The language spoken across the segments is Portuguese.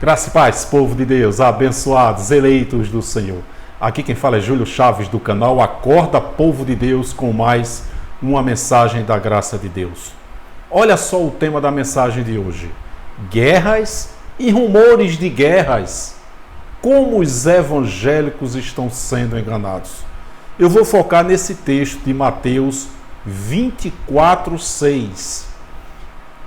Graça e paz, povo de Deus, abençoados, eleitos do Senhor. Aqui quem fala é Júlio Chaves do canal Acorda Povo de Deus com mais uma mensagem da graça de Deus. Olha só o tema da mensagem de hoje: guerras e rumores de guerras. Como os evangélicos estão sendo enganados. Eu vou focar nesse texto de Mateus 24:6.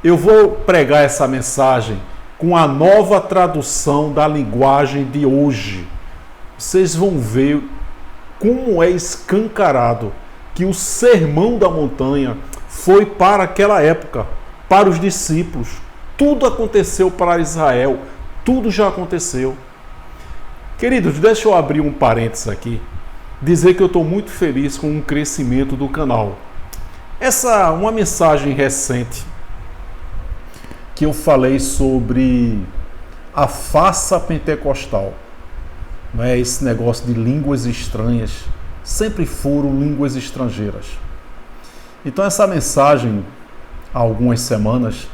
Eu vou pregar essa mensagem com a nova tradução da linguagem de hoje. Vocês vão ver como é escancarado que o Sermão da Montanha foi para aquela época, para os discípulos. Tudo aconteceu para Israel, tudo já aconteceu. Queridos, deixa eu abrir um parênteses aqui, dizer que eu estou muito feliz com o crescimento do canal. Uma mensagem recente que eu falei sobre a farsa pentecostal, não é? Esse negócio de línguas estranhas, sempre foram línguas estrangeiras. Então essa mensagem, há algumas semanas,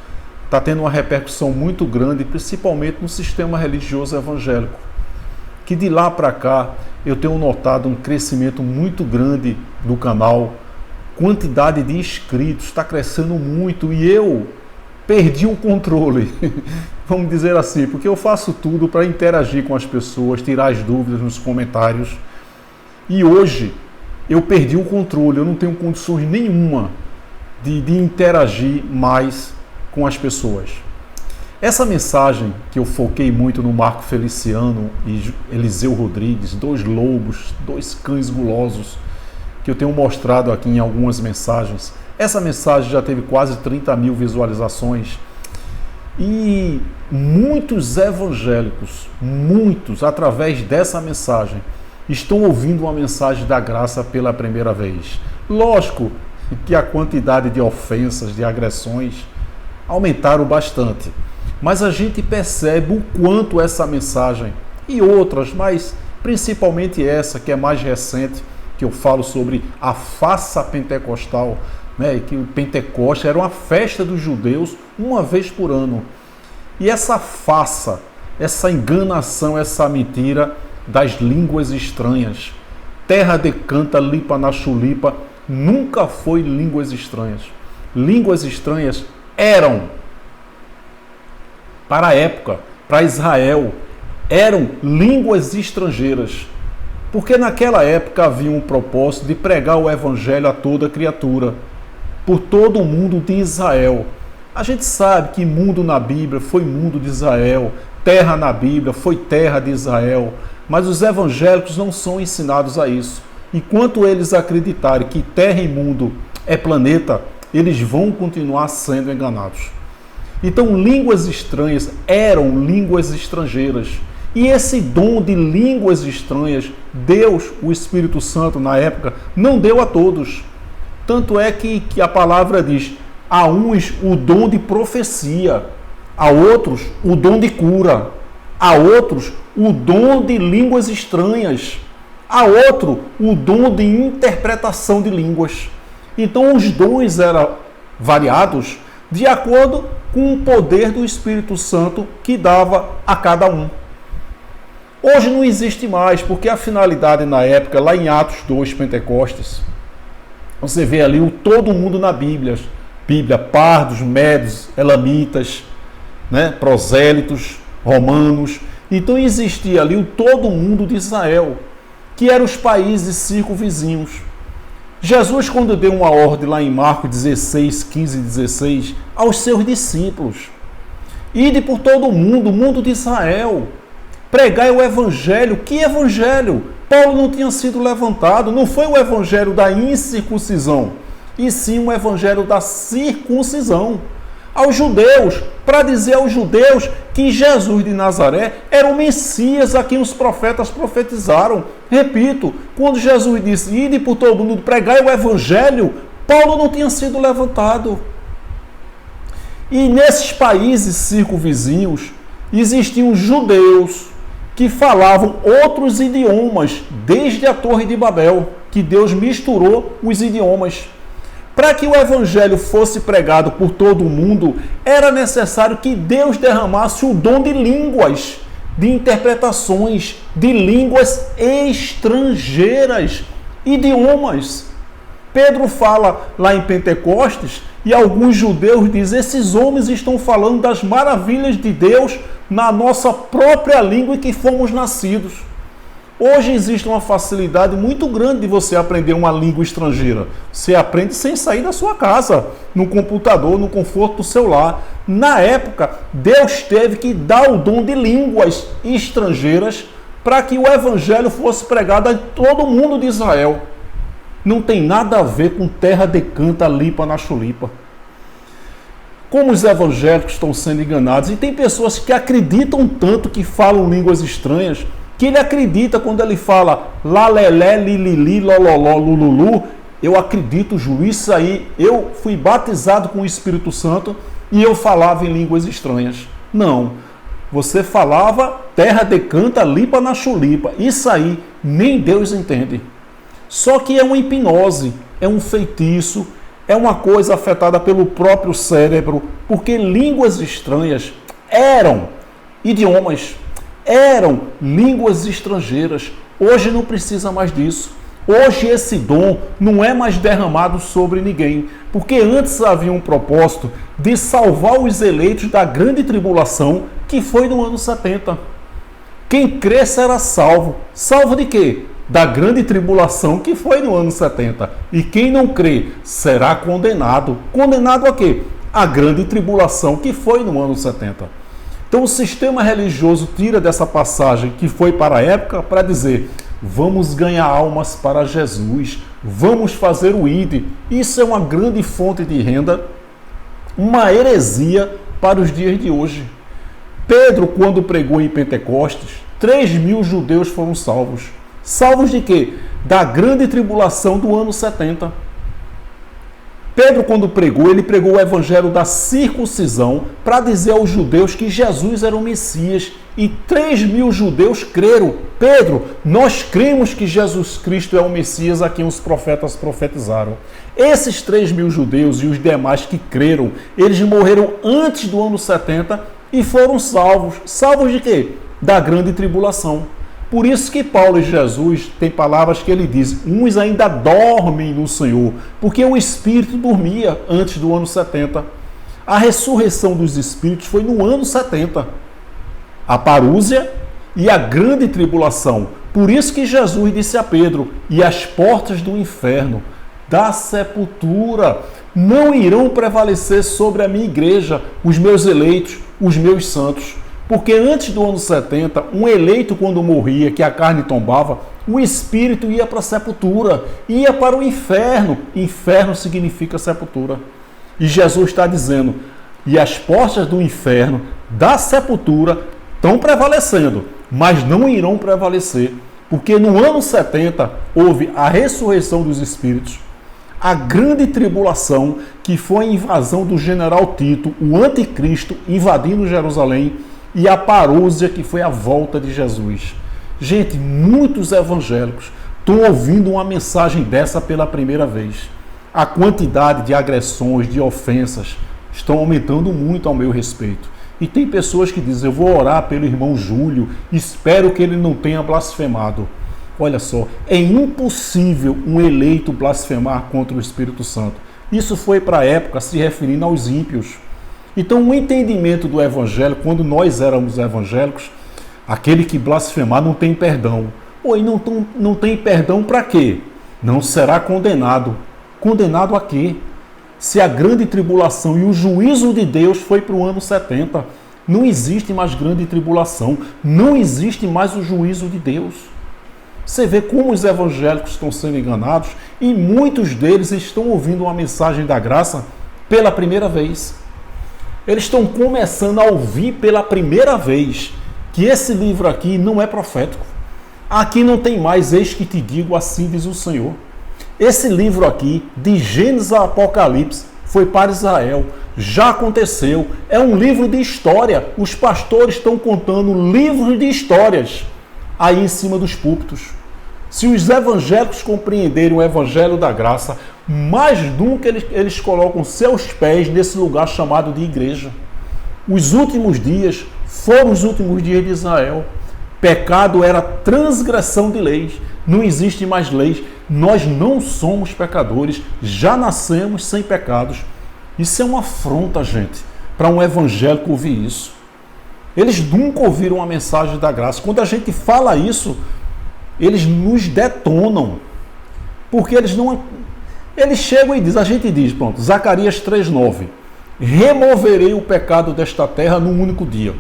está tendo uma repercussão muito grande, principalmente no sistema religioso evangélico, que de lá para cá eu tenho notado um crescimento muito grande do canal, quantidade de inscritos está crescendo muito e eu perdi o controle, vamos dizer assim, porque eu faço tudo para interagir com as pessoas, tirar as dúvidas nos comentários. E hoje eu perdi o controle, eu não tenho condições nenhuma de interagir mais com as pessoas. Essa mensagem que eu foquei muito no Marco Feliciano e Eliseu Rodrigues, dois lobos, dois cães gulosos, que eu tenho mostrado aqui em algumas mensagens. Essa mensagem já teve quase 30 mil visualizações e muitos evangélicos, através dessa mensagem, estão ouvindo uma mensagem da graça pela primeira vez. Lógico que a quantidade de ofensas, de agressões aumentaram bastante, mas a gente percebe o quanto essa mensagem e outras, mas principalmente essa que é mais recente, que eu falo sobre a farsa pentecostal, né, que o Pentecoste era uma festa dos judeus uma vez por ano. E essa farsa, essa enganação, essa mentira das línguas estranhas, terra de canta, lipa na chulipa, nunca foi línguas estranhas. Línguas estranhas eram, para a época, para Israel, eram línguas estrangeiras. Porque naquela época havia um propósito de pregar o evangelho a toda criatura, por todo o mundo de Israel. A gente sabe que mundo na Bíblia foi mundo de Israel, terra na Bíblia foi terra de Israel, mas os evangélicos não são ensinados a isso. Enquanto eles acreditarem que terra e mundo é planeta, eles vão continuar sendo enganados. Então, línguas estranhas eram línguas estrangeiras. E esse dom de línguas estranhas, Deus, o Espírito Santo, na época, não deu a todos. Tanto é que a palavra diz, a uns o dom de profecia, a outros o dom de cura, a outros o dom de línguas estranhas, a outro o dom de interpretação de línguas. Então os dons eram variados de acordo com o poder do Espírito Santo que dava a cada um. Hoje não existe mais, porque a finalidade na época, lá em Atos 2, Pentecostes, você vê ali o todo mundo na Bíblia, pardos, medos, elamitas, né, prosélitos, romanos. Então existia ali o todo mundo de Israel, que eram os países circunvizinhos. Jesus, quando deu uma ordem lá em Marcos 16, 15 e 16, aos seus discípulos, ide por todo o mundo de Israel, pregai o evangelho. Que evangelho? Paulo não tinha sido levantado, não foi o evangelho da incircuncisão, e sim o evangelho da circuncisão. Aos judeus, para dizer aos judeus que Jesus de Nazaré era o Messias a quem os profetas profetizaram. Repito, quando Jesus disse, ide por todo mundo, pregai o evangelho, Paulo não tinha sido levantado. E nesses países circunvizinhos, existiam judeus que falavam outros idiomas, desde a Torre de Babel, que Deus misturou os idiomas. Para que o evangelho fosse pregado por todo o mundo, era necessário que Deus derramasse o dom de línguas, de interpretações, de línguas estrangeiras, idiomas. Pedro fala lá em Pentecostes e alguns judeus dizem: esses homens estão falando das maravilhas de Deus na nossa própria língua em que fomos nascidos. Hoje existe uma facilidade muito grande de você aprender uma língua estrangeira. Você aprende sem sair da sua casa, no computador, no conforto do seu lar. Na época, Deus teve que dar o dom de línguas estrangeiras para que o evangelho fosse pregado a todo mundo de Israel. Não tem nada a ver com terra de canta, lipa na chulipa. Como os evangélicos estão sendo enganados, e tem pessoas que acreditam tanto que falam línguas estranhas, que ele acredita quando ele fala lalelé, lilili, lololó, lululu. Eu acredito, juiz, isso aí. Eu fui batizado com o Espírito Santo e eu falava em línguas estranhas. Não. Você falava terra de canta, lipa na chulipa. Isso aí nem Deus entende. Só que é uma hipnose, é um feitiço, é uma coisa afetada pelo próprio cérebro, porque línguas estranhas eram idiomas, eram línguas estrangeiras. Hoje não precisa mais disso. Hoje esse dom não é mais derramado sobre ninguém, porque antes havia um propósito de salvar os eleitos da grande tribulação, que foi no ano 70. Quem crê será salvo. Salvo de quê? Da grande tribulação que foi no ano 70. E quem não crê será condenado. Condenado a quê? A grande tribulação que foi no ano 70. Então o sistema religioso tira dessa passagem que foi para a época para dizer: vamos ganhar almas para Jesus, vamos fazer o ID. Isso é uma grande fonte de renda, uma heresia para os dias de hoje. Pedro, quando pregou em Pentecostes, 3.000 judeus foram salvos. Salvos de quê? Da grande tribulação do ano 70. Pedro, quando pregou, ele pregou o evangelho da circuncisão para dizer aos judeus que Jesus era o Messias. E 3.000 judeus creram. Pedro, nós cremos que Jesus Cristo é o Messias a quem os profetas profetizaram. Esses 3.000 judeus e os demais que creram, eles morreram antes do ano 70 e foram salvos. Salvos de quê? Da grande tribulação. Por isso que Paulo e Jesus têm palavras que ele diz: uns ainda dormem no Senhor, porque o Espírito dormia antes do ano 70. A ressurreição dos Espíritos foi no ano 70. A parúzia e a grande tribulação. Por isso que Jesus disse a Pedro: e as portas do inferno, da sepultura, não irão prevalecer sobre a minha igreja, os meus eleitos, os meus santos. Porque antes do ano 70, um eleito quando morria, que a carne tombava, o espírito ia para a sepultura, ia para o inferno. Inferno significa sepultura. E Jesus está dizendo: e as portas do inferno, da sepultura, estão prevalecendo, mas não irão prevalecer. Porque no ano 70 houve a ressurreição dos espíritos, a grande tribulação, que foi a invasão do general Tito, o anticristo, invadindo Jerusalém, e a parúzia, que foi a volta de Jesus. Gente, muitos evangélicos estão ouvindo uma mensagem dessa pela primeira vez. A quantidade de agressões, de ofensas, estão aumentando muito ao meu respeito. E tem pessoas que dizem: eu vou orar pelo irmão Júlio, espero que ele não tenha blasfemado. Olha só, é impossível um eleito blasfemar contra o Espírito Santo. Isso foi para a época se referindo aos ímpios. Então, o entendimento do evangelho, quando nós éramos evangélicos, aquele que blasfemar não tem perdão. E não tem perdão para quê? Não será condenado. Condenado a quê? Se a grande tribulação e o juízo de Deus foi para o ano 70, não existe mais grande tribulação, não existe mais o juízo de Deus. Você vê como os evangélicos estão sendo enganados e muitos deles estão ouvindo uma mensagem da graça pela primeira vez. Eles estão começando a ouvir pela primeira vez que esse livro aqui não é profético. Aqui não tem mais eis que te digo, assim diz o Senhor. Esse livro aqui, de Gênesis a Apocalipse, foi para Israel. Já aconteceu. É um livro de história. Os pastores estão contando livros de histórias aí em cima dos púlpitos. Se os evangélicos compreenderem o evangelho da graça, mais nunca eles colocam seus pés nesse lugar chamado de igreja. Os últimos dias foram os últimos dias de Israel. Pecado era transgressão de leis. Não existe mais leis. Nós não somos pecadores. Já nascemos sem pecados. Isso é uma afronta, gente, para um evangélico ouvir isso. Eles nunca ouviram a mensagem da graça. Quando a gente fala isso, eles nos detonam. Porque eles não... Eles chegam e dizem, a gente diz, pronto, Zacarias 3,9. Removerei o pecado desta terra num único dia.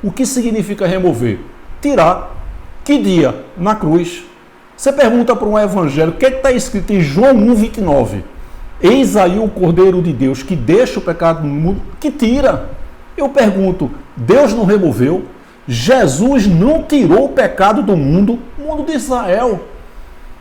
O que significa remover? Tirar. Que dia? Na cruz. Você pergunta para um evangelho, o que está escrito em João 1,29? Eis aí o Cordeiro de Deus que deixa o pecado no mundo, que tira. Eu pergunto, Deus não removeu? Jesus não tirou o pecado do mundo de Israel.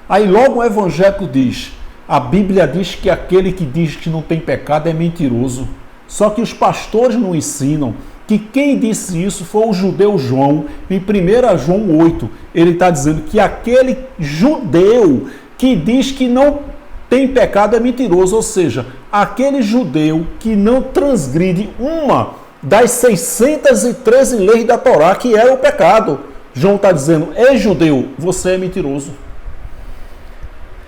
Aí logo o evangélico diz, a Bíblia diz que aquele que diz que não tem pecado é mentiroso. Só que os pastores não ensinam que quem disse isso foi o judeu João. Em 1 João 8, ele está dizendo que aquele judeu que diz que não tem pecado é mentiroso. Ou seja, aquele judeu que não transgride uma das 613 leis da Torá, que era o pecado. João está dizendo, ei judeu, você é mentiroso.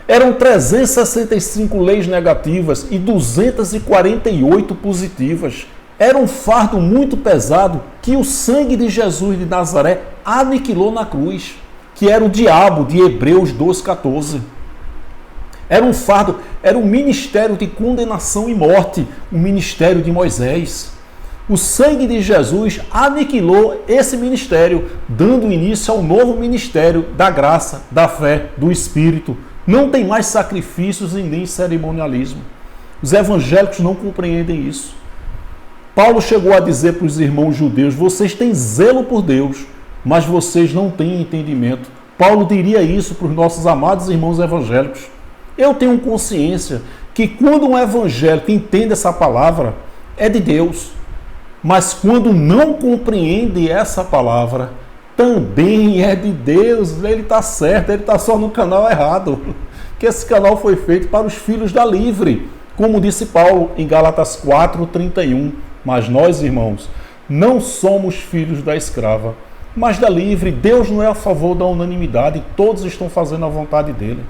Eram 365 leis negativas e 248 positivas. Era um fardo muito pesado que o sangue de Jesus de Nazaré aniquilou na cruz, que era o diabo de Hebreus 12,14. Era um fardo, era um ministério de condenação e morte, o ministério de Moisés. O sangue de Jesus aniquilou esse ministério, dando início ao novo ministério da graça, da fé, do Espírito. Não tem mais sacrifícios e nem cerimonialismo. Os evangélicos não compreendem isso. Paulo chegou a dizer para os irmãos judeus, vocês têm zelo por Deus, mas vocês não têm entendimento. Paulo diria isso para os nossos amados irmãos evangélicos. Eu tenho consciência que quando um evangélico entende essa palavra, é de Deus. Mas quando não compreende essa palavra, também é de Deus. Ele está certo, ele está só no canal errado. Que esse canal foi feito para os filhos da livre. Como disse Paulo em Gálatas 4:31. Mas nós, irmãos, não somos filhos da escrava, mas da livre. Deus não é a favor da unanimidade. Todos estão fazendo a vontade dele.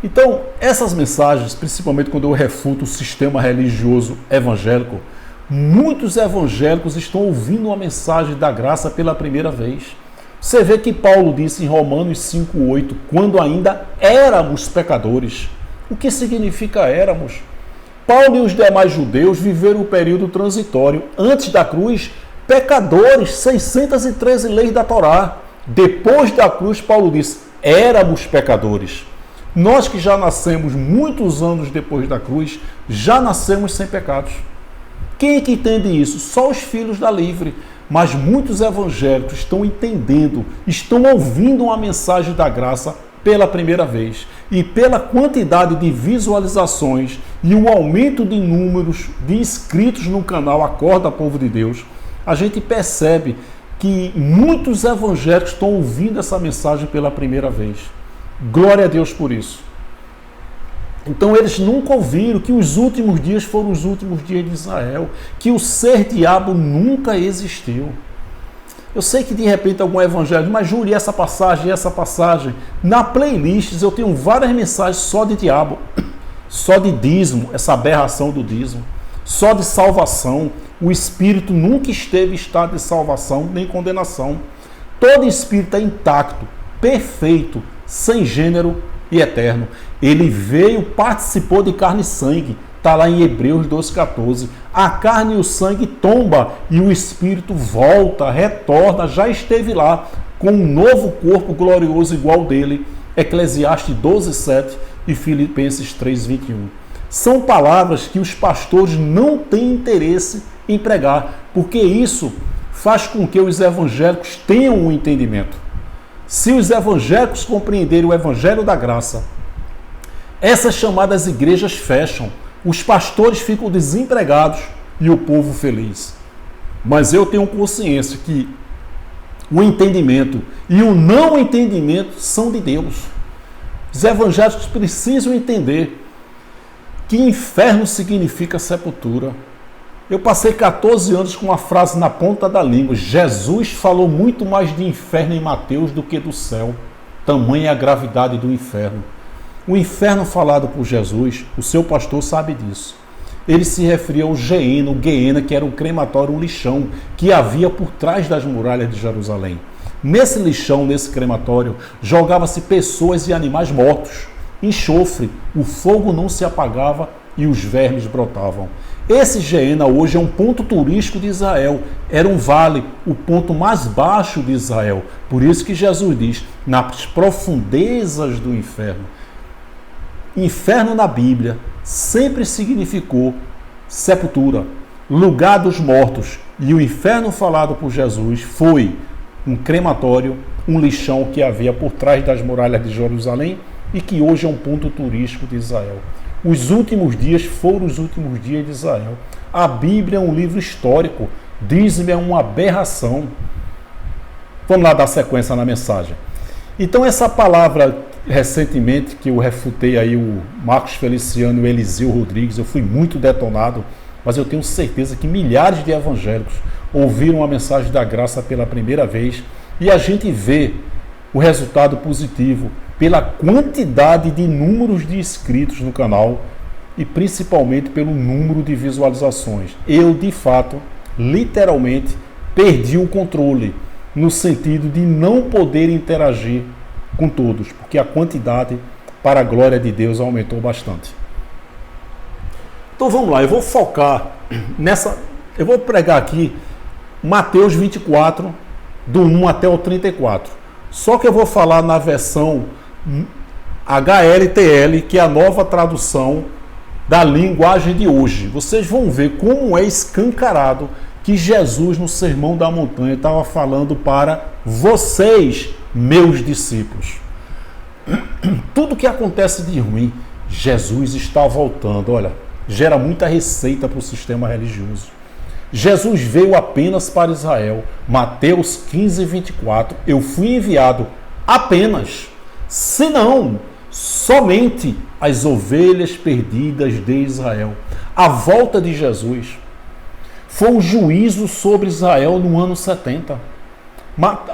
Então, essas mensagens, principalmente quando eu refuto o sistema religioso evangélico, muitos evangélicos estão ouvindo a mensagem da graça pela primeira vez. Você vê que Paulo disse em Romanos 5,8, quando ainda éramos pecadores. O que significa éramos? Paulo e os demais judeus viveram o período transitório. Antes da cruz, pecadores, 613 leis da Torá. Depois da cruz, Paulo disse, éramos pecadores. Nós que já nascemos muitos anos depois da cruz, já nascemos sem pecados. Quem é que entende isso? Só os filhos da livre. Mas muitos evangélicos estão entendendo, estão ouvindo uma mensagem da graça pela primeira vez. E pela quantidade de visualizações e o aumento de números de inscritos no canal Acorda Povo de Deus, a gente percebe que muitos evangélicos estão ouvindo essa mensagem pela primeira vez. Glória a Deus por isso. Então eles nunca ouviram que os últimos dias foram os últimos dias de Israel, que o ser diabo nunca existiu. Eu sei que de repente algum evangelho, mas Júlio, essa passagem. Na playlist eu tenho várias mensagens só de diabo, só de dízimo, essa aberração do dízimo, só de salvação. O espírito nunca esteve em estado de salvação nem condenação. Todo espírito é intacto, perfeito, sem gênero e eterno. Ele veio, participou de carne e sangue. Está lá em Hebreus 12,14. A carne e o sangue tomba e o espírito volta, retorna, já esteve lá com um novo corpo glorioso igual dele. Eclesiastes 12,7 e Filipenses 3,21. São palavras que os pastores não têm interesse em pregar, porque isso faz com que os evangélicos tenham um entendimento. Se os evangélicos compreenderem o evangelho da graça, essas chamadas igrejas fecham, os pastores ficam desempregados e o povo feliz. Mas eu tenho consciência que o entendimento e o não entendimento são de Deus. Os evangélicos precisam entender que inferno significa sepultura. Eu passei 14 anos com uma frase na ponta da língua. Jesus falou muito mais de inferno em Mateus do que do céu. Tamanha a gravidade do inferno. O inferno falado por Jesus, o seu pastor sabe disso. Ele se referia ao Geena, o Geena, que era um crematório, um lixão, que havia por trás das muralhas de Jerusalém. Nesse lixão, nesse crematório, jogava-se pessoas e animais mortos. Enxofre, o fogo não se apagava e os vermes brotavam. Esse Geena hoje é um ponto turístico de Israel. Era um vale, o ponto mais baixo de Israel. Por isso que Jesus diz, nas profundezas do inferno. Inferno na Bíblia sempre significou sepultura, lugar dos mortos. E o inferno falado por Jesus foi um crematório, um lixão que havia por trás das muralhas de Jerusalém e que hoje é um ponto turístico de Israel. Os últimos dias foram os últimos dias de Israel. A Bíblia é um livro histórico. Dízimo é uma aberração. Vamos lá dar sequência na mensagem. Então essa palavra, recentemente, que eu refutei aí o Marcos Feliciano e o Eliseu Rodrigues, eu fui muito detonado, mas eu tenho certeza que milhares de evangélicos ouviram a mensagem da graça pela primeira vez e a gente vê o resultado positivo pela quantidade de números de inscritos no canal e principalmente pelo número de visualizações. Eu, de fato, literalmente, perdi o controle no sentido de não poder interagir com todos, porque a quantidade, para a glória de Deus, aumentou bastante. Então vamos lá, eu vou focar nessa, eu vou pregar aqui Mateus 24, do 1 até o 34. Só que eu vou falar na versão HLTL, que é a nova tradução da linguagem de hoje. Vocês vão ver como é escancarado que Jesus, no Sermão da Montanha, estava falando para vocês, meus discípulos. Tudo que acontece de ruim, Jesus está voltando. Olha, gera muita receita para o sistema religioso. Jesus veio apenas para Israel. Mateus 15, 24. Eu fui enviado apenas, senão somente as ovelhas perdidas de Israel. A volta de Jesus foi um juízo sobre Israel no ano 70.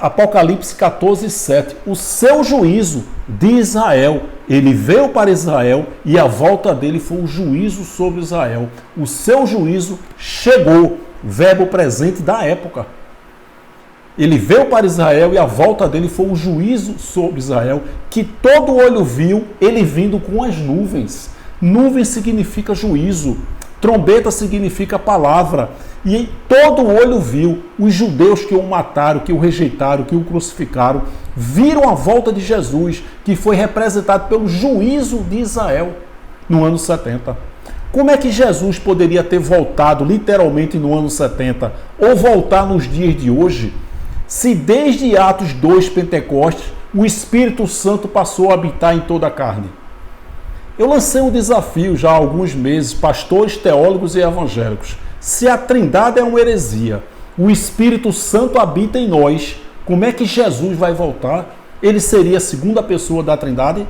Apocalipse 14, 7. O seu juízo de Israel. Ele veio para Israel e a volta dele foi um juízo sobre Israel. O seu juízo chegou. Verbo presente da época. Ele veio para Israel e a volta dele foi um juízo sobre Israel, que todo olho viu ele vindo com as nuvens. Nuvem significa juízo. Trombeta significa palavra. E todo olho viu. Os judeus que o mataram, que o rejeitaram, que o crucificaram, viram a volta de Jesus, que foi representado pelo juízo de Israel no ano 70. Como é que Jesus poderia ter voltado literalmente no ano 70 ou voltar nos dias de hoje, se desde Atos 2, Pentecostes, o Espírito Santo passou a habitar em toda a carne? Eu lancei um desafio já há alguns meses, pastores, teólogos e evangélicos. Se a Trindade é uma heresia, o Espírito Santo habita em nós, como é que Jesus vai voltar? Ele seria a segunda pessoa da Trindade?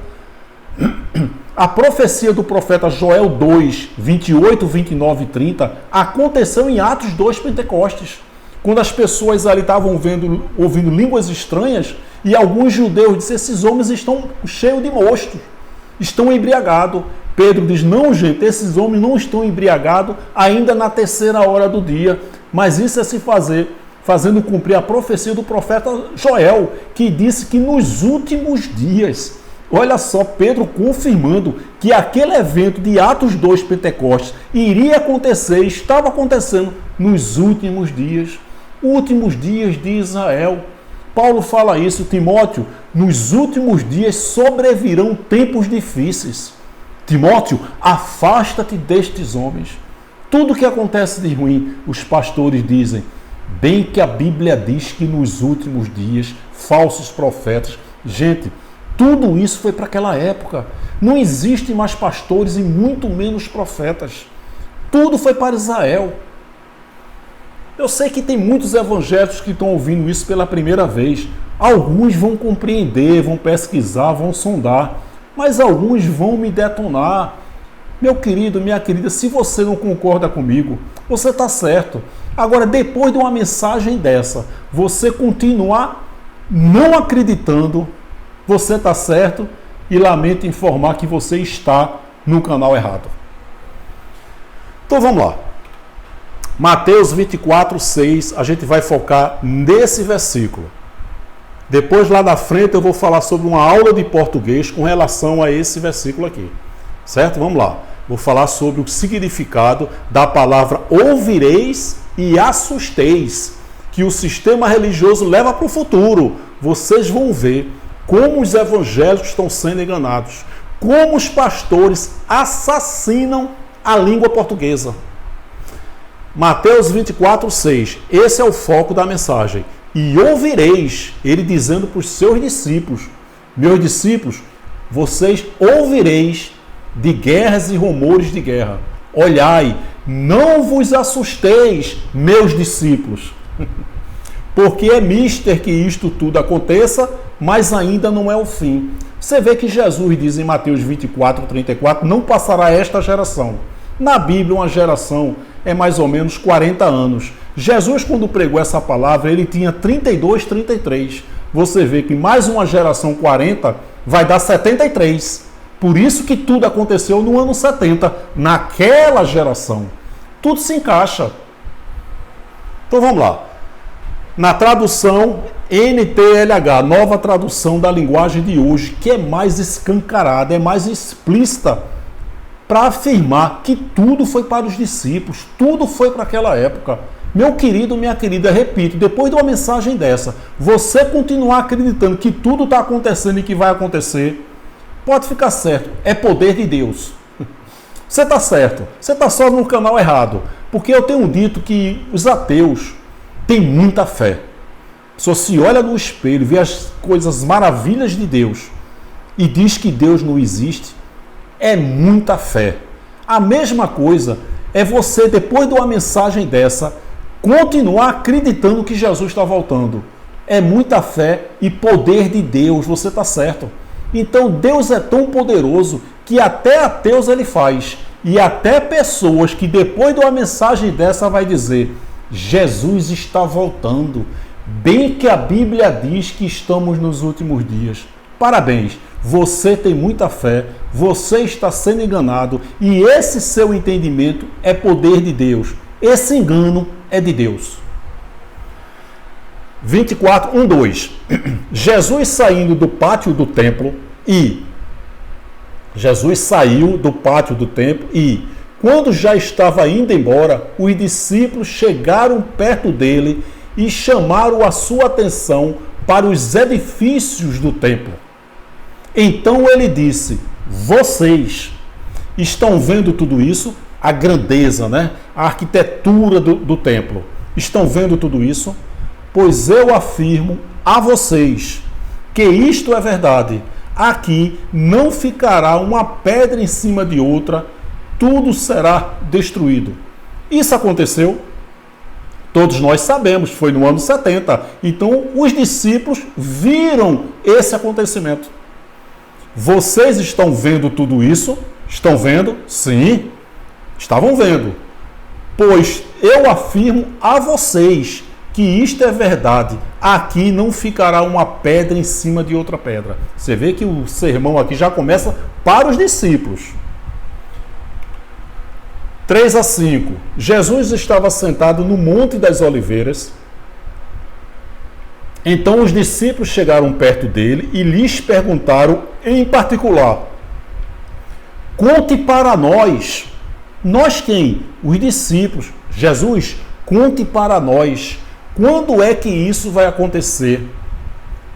A profecia do profeta Joel 2, 28, 29 e 30 aconteceu em Atos 2, Pentecostes, quando as pessoas ali estavam ouvindo línguas estranhas e alguns judeus disseram, esses homens estão cheios de mosto, estão embriagados. Pedro diz, não gente, esses homens não estão embriagados ainda na terceira hora do dia, mas isso é se fazendo cumprir a profecia do profeta Joel, que disse que nos últimos dias, olha só, Pedro confirmando que aquele evento de Atos 2, Pentecostes, iria acontecer, estava acontecendo nos últimos dias de Israel. Paulo fala isso, Timóteo, nos últimos dias sobrevirão tempos difíceis. Timóteo, afasta-te destes homens. Tudo que acontece de ruim, os pastores dizem, bem que a Bíblia diz que nos últimos dias, falsos profetas, gente, tudo isso foi para aquela época. Não existe mais pastores e muito menos profetas. Tudo foi para Israel. Eu sei que tem muitos evangélicos que estão ouvindo isso pela primeira vez. Alguns vão compreender, vão pesquisar, vão sondar. Mas alguns vão me detonar. Meu querido, minha querida, se você não concorda comigo, você está certo. Agora, depois de uma mensagem dessa, você continuar não acreditando, você está certo, e lamento informar que você está no canal errado. Então vamos lá. Mateus 24, 6, a gente vai focar nesse versículo. Depois, lá na frente, eu vou falar sobre uma aula de português com relação a esse versículo aqui. Certo? Vamos lá. Vou falar sobre o significado da palavra ouvireis e assusteis, que o sistema religioso leva para o futuro. Vocês vão ver como os evangélicos estão sendo enganados, como os pastores assassinam a língua portuguesa. Mateus 24, 6. Esse é o foco da mensagem. E ouvireis, ele dizendo para os seus discípulos, meus discípulos, vocês ouvireis de guerras e rumores de guerra. Olhai, não vos assusteis, meus discípulos, porque é mister que isto tudo aconteça, mas ainda não é o fim. Você vê que Jesus diz em Mateus 24, 34, não passará esta geração. Na Bíblia, uma geração é mais ou menos 40 anos. Jesus, quando pregou essa palavra, ele tinha 32, 33. Você vê que mais uma geração 40 vai dar 73. Por isso que tudo aconteceu no ano 70, naquela geração. Tudo se encaixa. Então vamos lá. Na tradução NTLH, nova tradução da linguagem de hoje, que é mais escancarada, é mais explícita, para afirmar que tudo foi para os discípulos, tudo foi para aquela época. Meu querido, minha querida, repito, depois de uma mensagem dessa, você continuar acreditando que tudo está acontecendo e que vai acontecer, pode ficar certo, é poder de Deus. Você está certo, você está só no canal errado, porque eu tenho dito que os ateus têm muita fé. Só se olha no espelho, vê as coisas maravilhas de Deus e diz que Deus não existe, é muita fé. A mesma coisa é você, depois de uma mensagem dessa, continuar acreditando que Jesus está voltando. É muita fé e poder de Deus, você está certo. Então Deus é tão poderoso que até ateus ele faz. E até pessoas que depois de uma mensagem dessa vai dizer, Jesus está voltando. Bem que a Bíblia diz que estamos nos últimos dias. Parabéns, você tem muita fé, você está sendo enganado e esse seu entendimento é poder de Deus. Esse engano é de Deus. 24, 1, 2. Jesus saindo do pátio do templo e quando já estava indo embora, os discípulos chegaram perto dele e chamaram a sua atenção para os edifícios do templo. Então ele disse, vocês estão vendo tudo isso? A grandeza, né? A arquitetura do templo. Estão vendo tudo isso? Pois eu afirmo a vocês que isto é verdade. Aqui não ficará uma pedra em cima de outra, tudo será destruído. Isso aconteceu? Todos nós sabemos, foi no ano 70. Então os discípulos viram esse acontecimento. Vocês estão vendo tudo isso? Estão vendo? Sim, estavam vendo. Pois eu afirmo a vocês que isto é verdade. Aqui não ficará uma pedra em cima de outra pedra. Você vê que o sermão aqui já começa para os discípulos. 3 a 5. Jesus estava sentado no Monte das Oliveiras. Então os discípulos chegaram perto dele e lhes perguntaram em particular, conte para nós. Nós quem? Os discípulos. Jesus, conte para nós. Quando é que isso vai acontecer?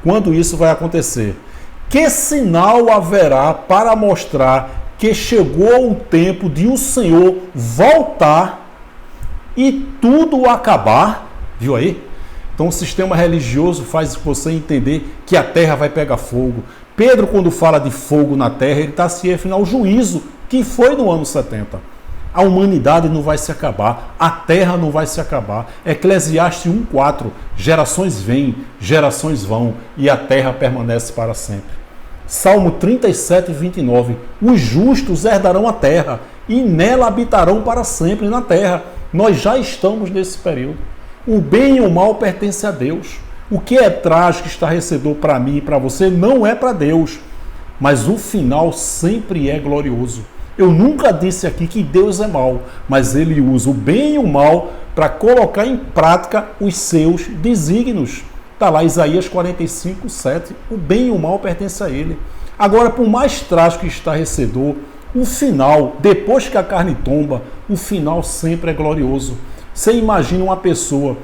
Quando isso vai acontecer? Que sinal haverá para mostrar que chegou o tempo de o Senhor voltar e tudo acabar? Viu aí? Então o sistema religioso faz você entender que a terra vai pegar fogo. Pedro, quando fala de fogo na terra, ele está se referindo ao juízo que foi no ano 70. A humanidade não vai se acabar, a terra não vai se acabar. Eclesiastes 1,4, gerações vêm, gerações vão, e a terra permanece para sempre. Salmo 37, 29. Os justos herdarão a terra e nela habitarão para sempre na terra. Nós já estamos nesse período. O bem e o mal pertencem a Deus. O que é trágico, estarrecedor para mim e para você, não é para Deus. Mas o final sempre é glorioso. Eu nunca disse aqui que Deus é mau, mas Ele usa o bem e o mal para colocar em prática os seus desígnios. Está lá Isaías 45, 7. O bem e o mal pertencem a Ele. Agora, por mais trágico e estarrecedor, o final, depois que a carne tomba, o final sempre é glorioso. Você imagina uma pessoa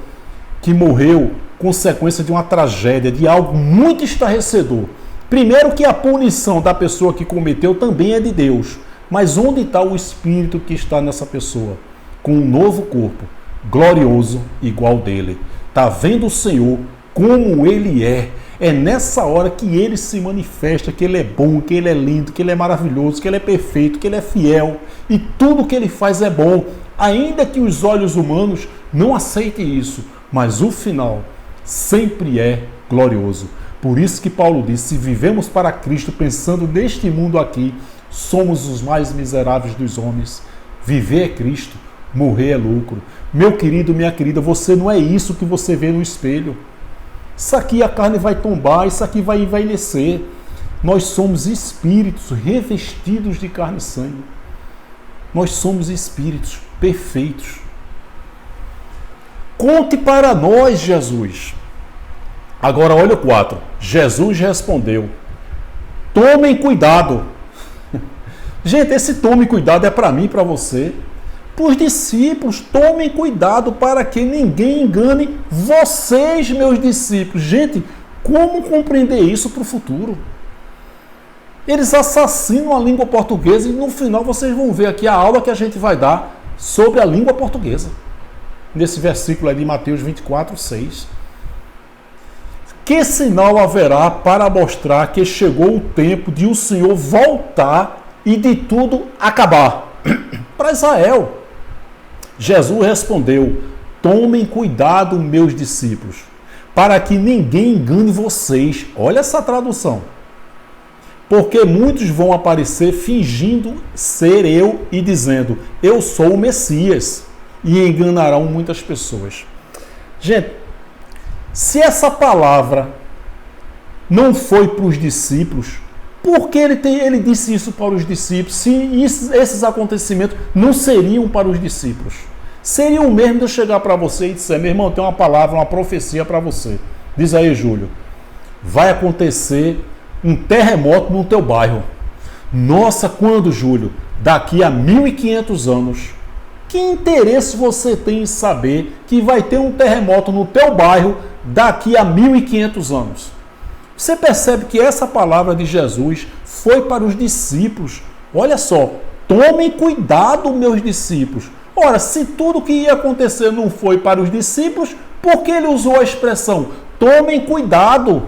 que morreu consequência de uma tragédia, de algo muito estarrecedor. Primeiro que a punição da pessoa que cometeu também é de Deus. Mas onde está o espírito que está nessa pessoa? Com um novo corpo, glorioso, igual dele. Está vendo o Senhor como Ele é. É nessa hora que Ele se manifesta, que Ele é bom, que Ele é lindo, que Ele é maravilhoso, que Ele é perfeito, que Ele é fiel. E tudo que Ele faz é bom. Ainda que os olhos humanos não aceitem isso. Mas o final sempre é glorioso. Por isso que Paulo disse, se vivemos para Cristo pensando neste mundo aqui, somos os mais miseráveis dos homens. Viver é Cristo, morrer é lucro. Meu querido, minha querida, você não é isso que você vê no espelho. Isso aqui a carne vai tombar, isso aqui vai envelhecer. Nós somos espíritos revestidos de carne e sangue. Nós somos espíritos perfeitos. Conte para nós, Jesus. Agora olha o 4. Jesus respondeu, tomem cuidado. Gente, esse tome cuidado é para mim e para você. Para os discípulos, tomem cuidado para que ninguém engane vocês, meus discípulos. Gente, como compreender isso para o futuro? Eles assassinam a língua portuguesa e no final vocês vão ver aqui a aula que a gente vai dar sobre a língua portuguesa. Nesse versículo aí de Mateus 24, 6. Que sinal haverá para mostrar que chegou o tempo de o Senhor voltar e de tudo acabar? Para Israel. Jesus respondeu, tomem cuidado, meus discípulos, para que ninguém engane vocês. Olha essa tradução. Porque muitos vão aparecer fingindo ser eu e dizendo, eu sou o Messias, e enganarão muitas pessoas. Gente, se essa palavra não foi para os discípulos, por que ele disse isso para os discípulos? Se esses acontecimentos não seriam para os discípulos, seria o mesmo de eu chegar para você e dizer, meu irmão, tem uma palavra, uma profecia para você. Diz aí, Júlio, vai acontecer um terremoto no teu bairro. Nossa, quando, Júlio? Daqui a 1500 anos. Que interesse você tem em saber que vai ter um terremoto no teu bairro daqui a 1500 anos? Você percebe que essa palavra de Jesus foi para os discípulos. Olha só, tomem cuidado, meus discípulos. Ora, se tudo que ia acontecer não foi para os discípulos, por que ele usou a expressão tomem cuidado?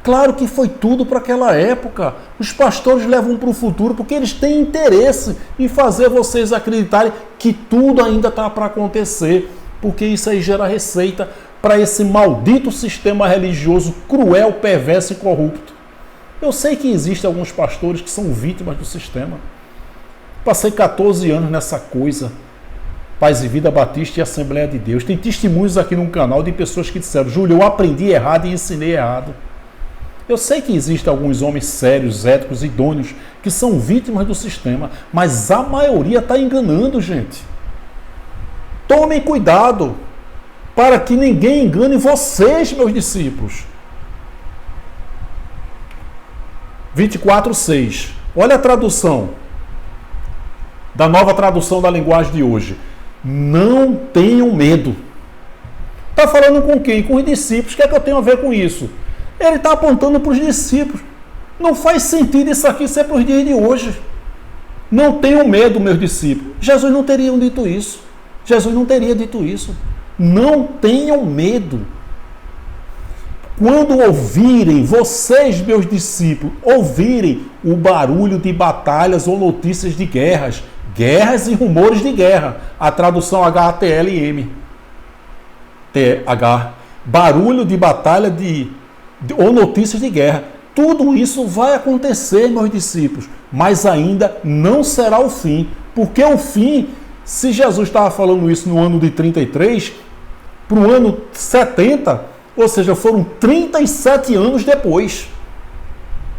Claro que foi tudo para aquela época. Os pastores levam para o futuro porque eles têm interesse em fazer vocês acreditarem que tudo ainda está para acontecer, porque isso aí gera receita para esse maldito sistema religioso cruel, perverso e corrupto. Eu sei que existem alguns pastores que são vítimas do sistema. Passei 14 anos nessa coisa. Paz e Vida Batista e Assembleia de Deus. Tem testemunhos aqui no canal de pessoas que disseram, Júlio, eu aprendi errado e ensinei errado. Eu sei que existem alguns homens sérios, éticos, idôneos, que são vítimas do sistema, mas a maioria está enganando, gente. Tomem cuidado, para que ninguém engane vocês, meus discípulos. 24:6. Olha a tradução, da nova tradução da linguagem de hoje. Não tenham medo. Está falando com quem? Com os discípulos. O que é que eu tenho a ver com isso? Ele está apontando para os discípulos. Não faz sentido isso aqui ser para os dias de hoje. Não tenham medo, meus discípulos. Jesus não teria dito isso. Jesus não teria dito isso. Não tenham medo. Quando ouvirem, vocês, meus discípulos, ouvirem o barulho de batalhas ou notícias de guerras e rumores de guerra. A tradução HTLM. TH. Barulho de batalha ou notícias de guerra. Tudo isso vai acontecer, meus discípulos, mas ainda não será o fim. Porque o fim, se Jesus estava falando isso no ano de 33, para o ano 70, ou seja, foram 37 anos depois.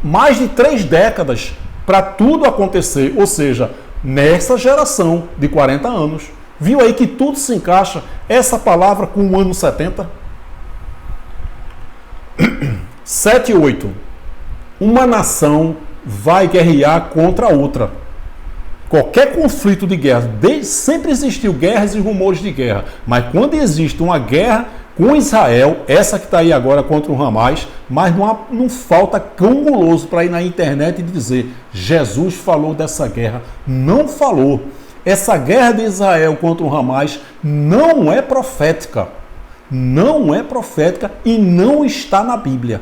Mais de 3 décadas para tudo acontecer, ou seja, nessa geração de 40 anos. Viu aí que tudo se encaixa, essa palavra com o ano 70? 7 e 8. Uma nação vai guerrear contra a outra. Qualquer conflito de guerra, sempre existiu guerras e rumores de guerra, mas quando existe uma guerra com Israel, essa que está aí agora contra o Hamas, mas não falta cão guloso para ir na internet e dizer Jesus falou dessa guerra. Não falou. Essa guerra de Israel contra o Hamas não é profética. Não é profética e não está na Bíblia.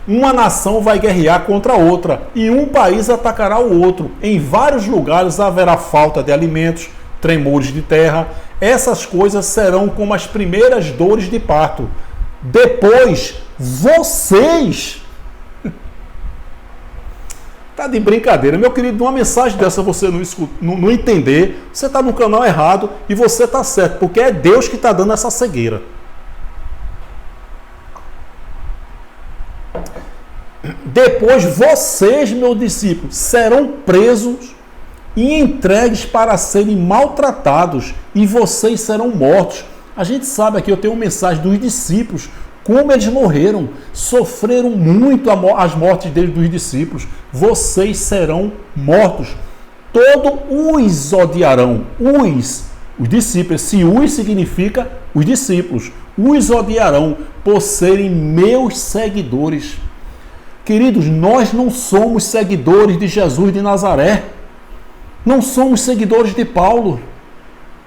Uma nação vai guerrear contra outra e um país atacará o outro. Em vários lugares haverá falta de alimentos, tremores de terra. Essas coisas serão como as primeiras dores de parto. Depois, vocês... Tá de brincadeira. Meu querido, numa mensagem dessa você não entender, você está no canal errado e você está certo, porque é Deus que está dando essa cegueira. Depois vocês, meus discípulos, serão presos e entregues para serem maltratados e vocês serão mortos. A gente sabe aqui, eu tenho uma mensagem dos discípulos, como eles morreram, sofreram muito as mortes deles, dos discípulos. Vocês serão mortos. Todos os odiarão. Os discípulos. Se os significa os discípulos. Os odiarão por serem meus seguidores. Queridos, nós não somos seguidores de Jesus de Nazaré. Não somos seguidores de Paulo.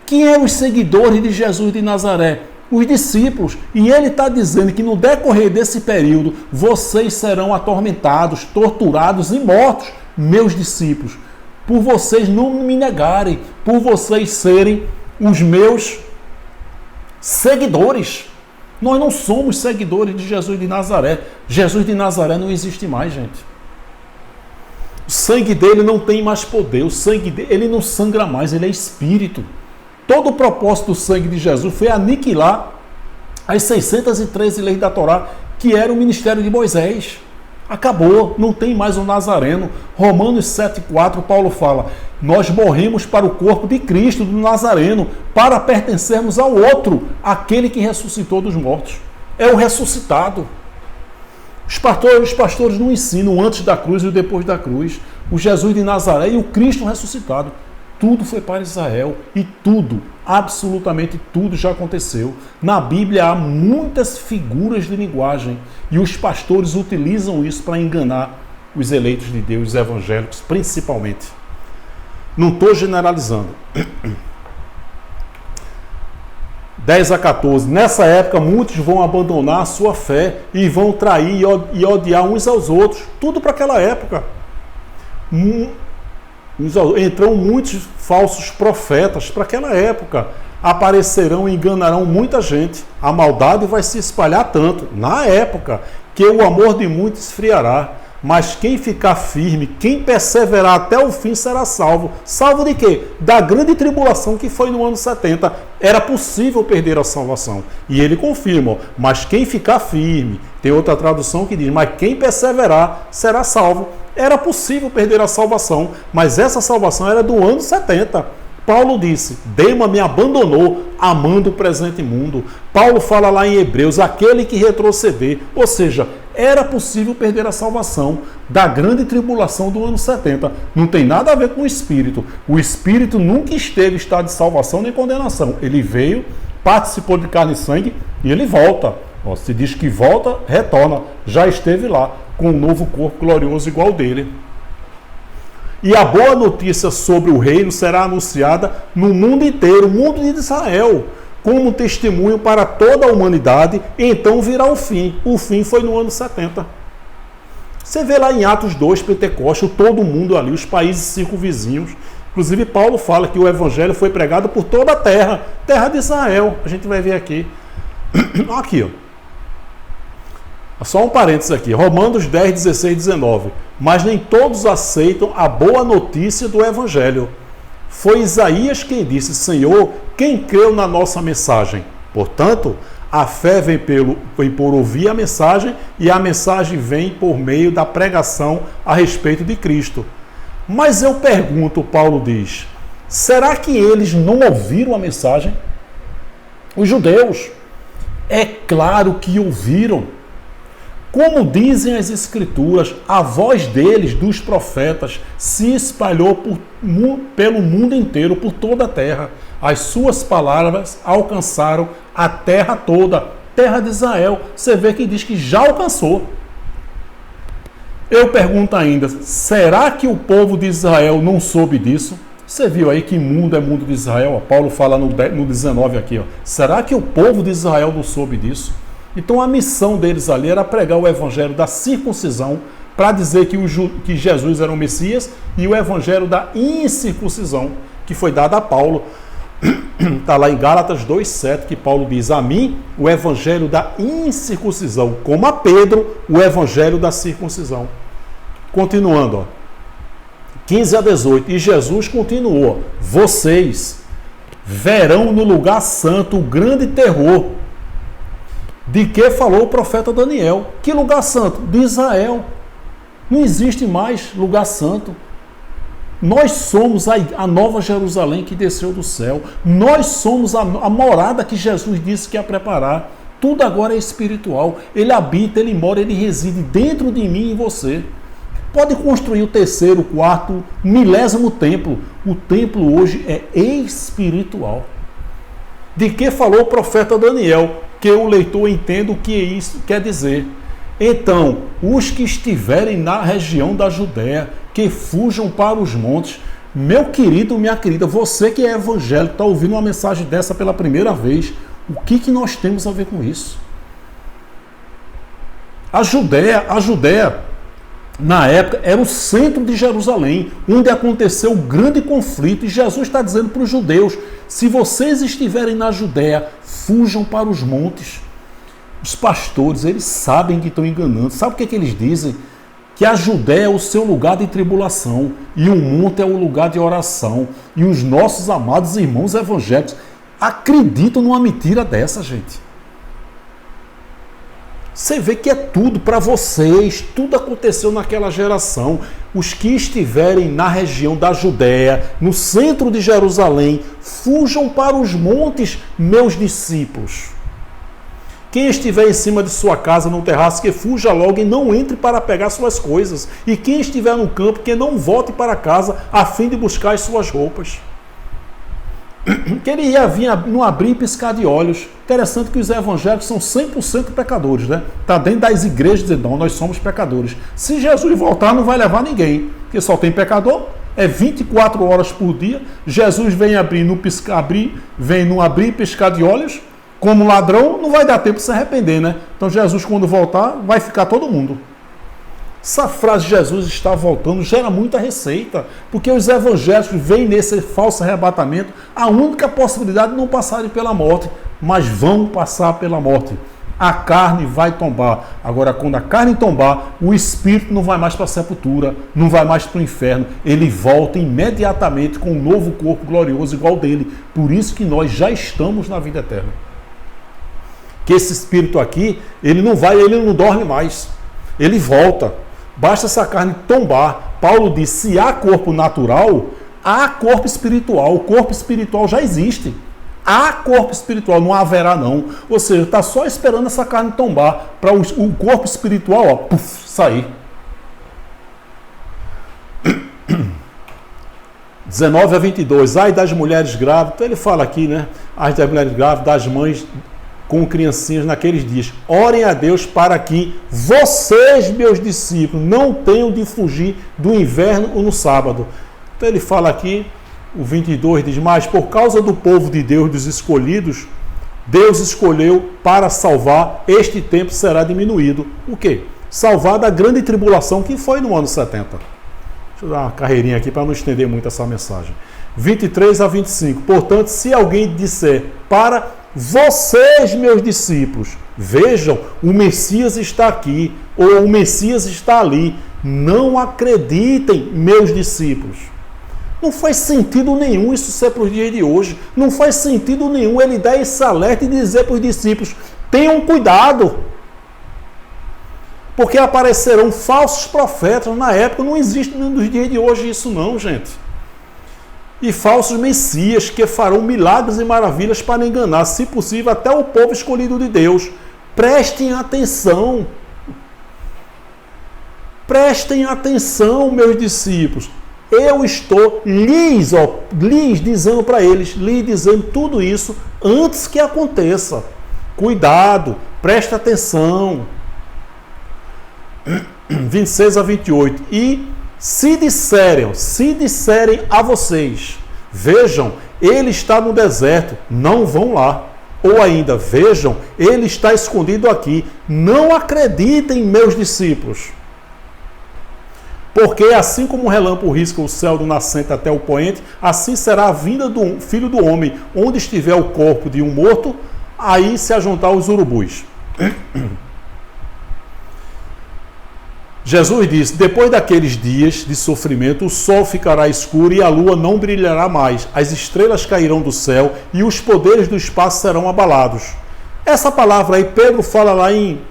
Quem eram os seguidores de Jesus de Nazaré? Os discípulos. E ele está dizendo que no decorrer desse período, vocês serão atormentados, torturados e mortos, meus discípulos, por vocês não me negarem, por vocês serem os meus seguidores. Nós não somos seguidores de Jesus de Nazaré. Jesus de Nazaré não existe mais, gente. O sangue dele não tem mais poder. O sangue dele, ele não sangra mais, ele é espírito. Todo o propósito do sangue de Jesus foi aniquilar as 613 leis da Torá, que era o ministério de Moisés. Acabou, não tem mais um Nazareno. Romanos 7,4, Paulo fala, nós morremos para o corpo de Cristo, do Nazareno, para pertencermos ao outro, aquele que ressuscitou dos mortos. É o ressuscitado. Os pastores não ensinam antes da cruz e depois da cruz. O Jesus de Nazaré e o Cristo ressuscitado. Tudo foi para Israel e tudo, absolutamente tudo já aconteceu. Na Bíblia há muitas figuras de linguagem e os pastores utilizam isso para enganar os eleitos de Deus, os evangélicos, principalmente. Não estou generalizando. 10 a 14. Nessa época, muitos vão abandonar a sua fé e vão trair e odiar uns aos outros. Tudo para aquela época. Entrarão muitos falsos profetas para aquela época. Aparecerão e enganarão muita gente. A maldade vai se espalhar tanto, na época, que o amor de muitos esfriará. Mas quem ficar firme, quem perseverar até o fim será salvo. Salvo de quê? Da grande tribulação que foi no ano 70. Era possível perder a salvação. E ele confirma, mas quem ficar firme, tem outra tradução que diz, mas quem perseverar será salvo. Era possível perder a salvação, mas essa salvação era do ano 70. Paulo disse, Dema me abandonou, amando o presente mundo. Paulo fala lá em Hebreus, aquele que retroceder. Ou seja, era possível perder a salvação da grande tribulação do ano 70. Não tem nada a ver com o Espírito. O Espírito nunca esteve em estado de salvação nem condenação. Ele veio, participou de carne e sangue e ele volta. Se diz que volta, retorna. Já esteve lá, com um novo corpo glorioso igual dele. E a boa notícia sobre o reino será anunciada no mundo inteiro, o mundo de Israel, como testemunho para toda a humanidade, e então virá o fim. O fim foi no ano 70. Você vê lá em Atos 2, Pentecostes, todo mundo ali, os países circunvizinhos. Inclusive Paulo fala que o evangelho foi pregado por toda a terra, terra de Israel. A gente vai ver aqui. Aqui, ó. Só um parênteses aqui, Romanos 10, 16, 19. Mas nem todos aceitam a boa notícia do Evangelho. Foi Isaías quem disse, Senhor, quem creu na nossa mensagem? Portanto, a fé vem por ouvir a mensagem e a mensagem vem por meio da pregação a respeito de Cristo. Mas eu pergunto, Paulo diz, será que eles não ouviram a mensagem? Os judeus, é claro que ouviram. Como dizem as Escrituras, a voz deles, dos profetas, se espalhou pelo mundo inteiro, por toda a terra. As suas palavras alcançaram a terra toda, terra de Israel. Você vê que diz que já alcançou. Eu pergunto ainda, será que o povo de Israel não soube disso? Você viu aí que mundo é mundo de Israel? Paulo fala no 19 aqui. Será que o povo de Israel não soube disso? Então a missão deles ali era pregar o evangelho da circuncisão para dizer que Jesus era o Messias e o evangelho da incircuncisão que foi dado a Paulo. Está lá em Gálatas 2,7 que Paulo diz, a mim o evangelho da incircuncisão, como a Pedro o evangelho da circuncisão. Continuando, 15 a 18, e Jesus continuou, vocês verão no lugar santo o grande terror de que falou o profeta Daniel. Que lugar santo? De Israel. Não existe mais lugar santo. Nós somos a nova Jerusalém que desceu do céu. Nós somos a morada que Jesus disse que ia preparar. Tudo agora é espiritual. Ele habita, ele mora, ele reside dentro de mim e em você. Pode construir o terceiro, quarto, milésimo templo. O templo hoje é espiritual. De que falou o profeta Daniel? Que o leitor entenda o que isso quer dizer. Então, os que estiverem na região da Judéia, que fujam para os montes. Meu querido, minha querida, você que é evangélico, está ouvindo uma mensagem dessa pela primeira vez, o que nós temos a ver com isso? A Judéia, na época, era o centro de Jerusalém, onde aconteceu o grande conflito, e Jesus está dizendo para os judeus, se vocês estiverem na Judéia, fujam para os montes. Os pastores, eles sabem que estão enganando. Sabe o que eles dizem? Que a Judéia é o seu lugar de tribulação, e o monte é o lugar de oração. E os nossos amados irmãos evangélicos acreditam numa mentira dessa, gente. Você vê que é tudo para vocês, tudo aconteceu naquela geração. Os que estiverem na região da Judéia, no centro de Jerusalém, fujam para os montes, meus discípulos. Quem estiver em cima de sua casa, no terraço, que fuja logo e não entre para pegar suas coisas. E quem estiver no campo, que não volte para casa, a fim de buscar as suas roupas. Que ele ia vir no abrir e piscar de olhos. Interessante que os evangélicos são 100% pecadores, né? Está dentro das igrejas dizendo, não, nós somos pecadores. Se Jesus voltar, não vai levar ninguém, porque só tem pecador. É 24 horas por dia. Jesus vem vem no abrir e piscar de olhos. Como ladrão, não vai dar tempo de se arrepender, né? Então Jesus, quando voltar, vai ficar todo mundo. Essa frase, Jesus está voltando, gera muita receita, porque os evangélicos veem nesse falso arrebatamento a única possibilidade de não passarem pela morte, mas vão passar pela morte. A carne vai tombar. Agora, quando a carne tombar, o espírito não vai mais para a sepultura, não vai mais para o inferno. Ele volta imediatamente com um novo corpo glorioso igual dele. Por isso que nós já estamos na vida eterna. Que esse espírito aqui, ele não dorme mais. Ele volta. Basta essa carne tombar. Paulo diz, se há corpo natural, há corpo espiritual. O corpo espiritual já existe. Há corpo espiritual, não haverá não. Ou seja, está só esperando essa carne tombar para o corpo espiritual, sair. 19 a 22. Ai das mulheres grávidas. Então ele fala aqui, né? Ai das mulheres grávidas, das mães com criancinhas naqueles dias. Orem a Deus para que vocês, meus discípulos, não tenham de fugir do inverno ou no sábado. Então ele fala aqui, o 22 diz, mas por causa do povo de Deus, dos escolhidos, Deus escolheu para salvar, este tempo será diminuído. O quê? Salvar da grande tribulação que foi no ano 70. Deixa eu dar uma carreirinha aqui para não estender muito essa mensagem. 23 a 25. Portanto, se alguém disser para vocês, meus discípulos, vejam, o Messias está aqui, ou o Messias está ali. Não acreditem, meus discípulos. Não faz sentido nenhum isso ser para os dias de hoje. Não faz sentido nenhum ele dar esse alerta e dizer para os discípulos, tenham cuidado. Porque aparecerão falsos profetas na época. Não existe nos dias de hoje isso não, gente. E falsos messias que farão milagres e maravilhas para enganar, se possível, até o povo escolhido de Deus. Prestem atenção. Prestem atenção, meus discípulos. Eu estou lhes dizendo para eles, lhes dizendo tudo isso antes que aconteça. Cuidado, preste atenção. 26 a 28. E se disserem a vocês, vejam, ele está no deserto, não vão lá. Ou ainda, vejam, ele está escondido aqui, não acreditem, meus discípulos. Porque assim como o relâmpago risca o céu do nascente até o poente, assim será a vinda do Filho do Homem, onde estiver o corpo de um morto, aí se ajuntar os urubus. Jesus disse, depois daqueles dias de sofrimento, o sol ficará escuro e a lua não brilhará mais, as estrelas cairão do céu e os poderes do espaço serão abalados. Essa palavra aí, Pedro fala lá em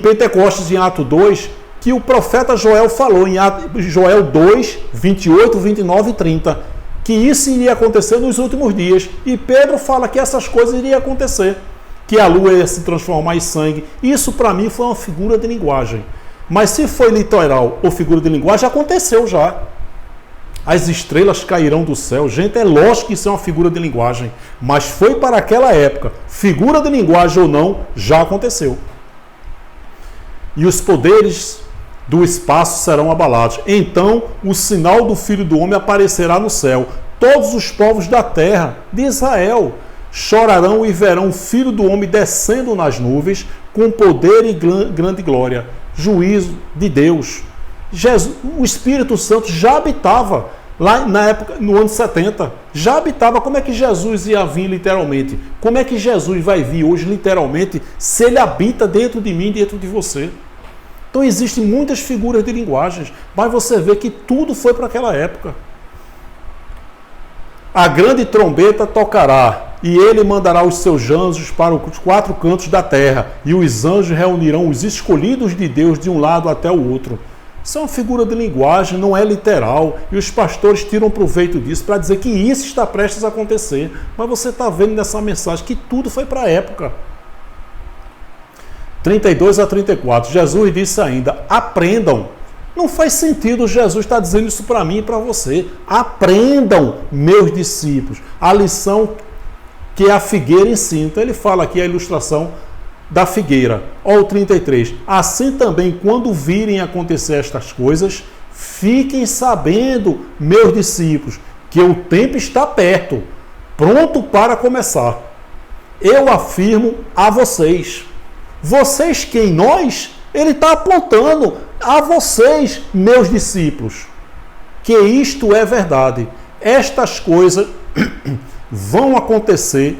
Pentecostes, em Atos 2, que o profeta Joel falou, em Joel 2, 28, 29 e 30, que isso iria acontecer nos últimos dias. E Pedro fala que essas coisas iriam acontecer. Que a lua ia se transformar em sangue. Isso para mim foi uma figura de linguagem. Mas se foi literal ou figura de linguagem, aconteceu já. As estrelas cairão do céu. Gente, é lógico que isso é uma figura de linguagem. Mas foi para aquela época. Figura de linguagem ou não, já aconteceu. E os poderes do espaço serão abalados. Então o sinal do Filho do Homem aparecerá no céu. Todos os povos da terra de Israel chorarão e verão o Filho do Homem descendo nas nuvens com poder e grande glória. Juízo de Deus. Jesus, o Espírito Santo já habitava lá na época, no ano 70. Já habitava. Como é que Jesus ia vir literalmente? Como é que Jesus vai vir hoje literalmente se ele habita dentro de mim, dentro de você? Então existem muitas figuras de linguagens, mas você vê que tudo foi para aquela época. A grande trombeta tocará, e ele mandará os seus anjos para os 4 cantos da terra, e os anjos reunirão os escolhidos de Deus de um lado até o outro. Isso é uma figura de linguagem, não é literal, e os pastores tiram proveito disso para dizer que isso está prestes a acontecer. Mas você está vendo nessa mensagem que tudo foi para a época. 32 a 34, Jesus disse ainda, aprendam. Não faz sentido Jesus estar dizendo isso para mim e para você. Aprendam, meus discípulos, a lição que a figueira ensina. Então ele fala aqui a ilustração da figueira. Olha o 33. Assim também, quando virem acontecer estas coisas, fiquem sabendo, meus discípulos, que o tempo está perto, pronto para começar. Eu afirmo a vocês. Vocês quem? Nós? Ele está apontando a vocês, meus discípulos, que isto é verdade. Estas coisas vão acontecer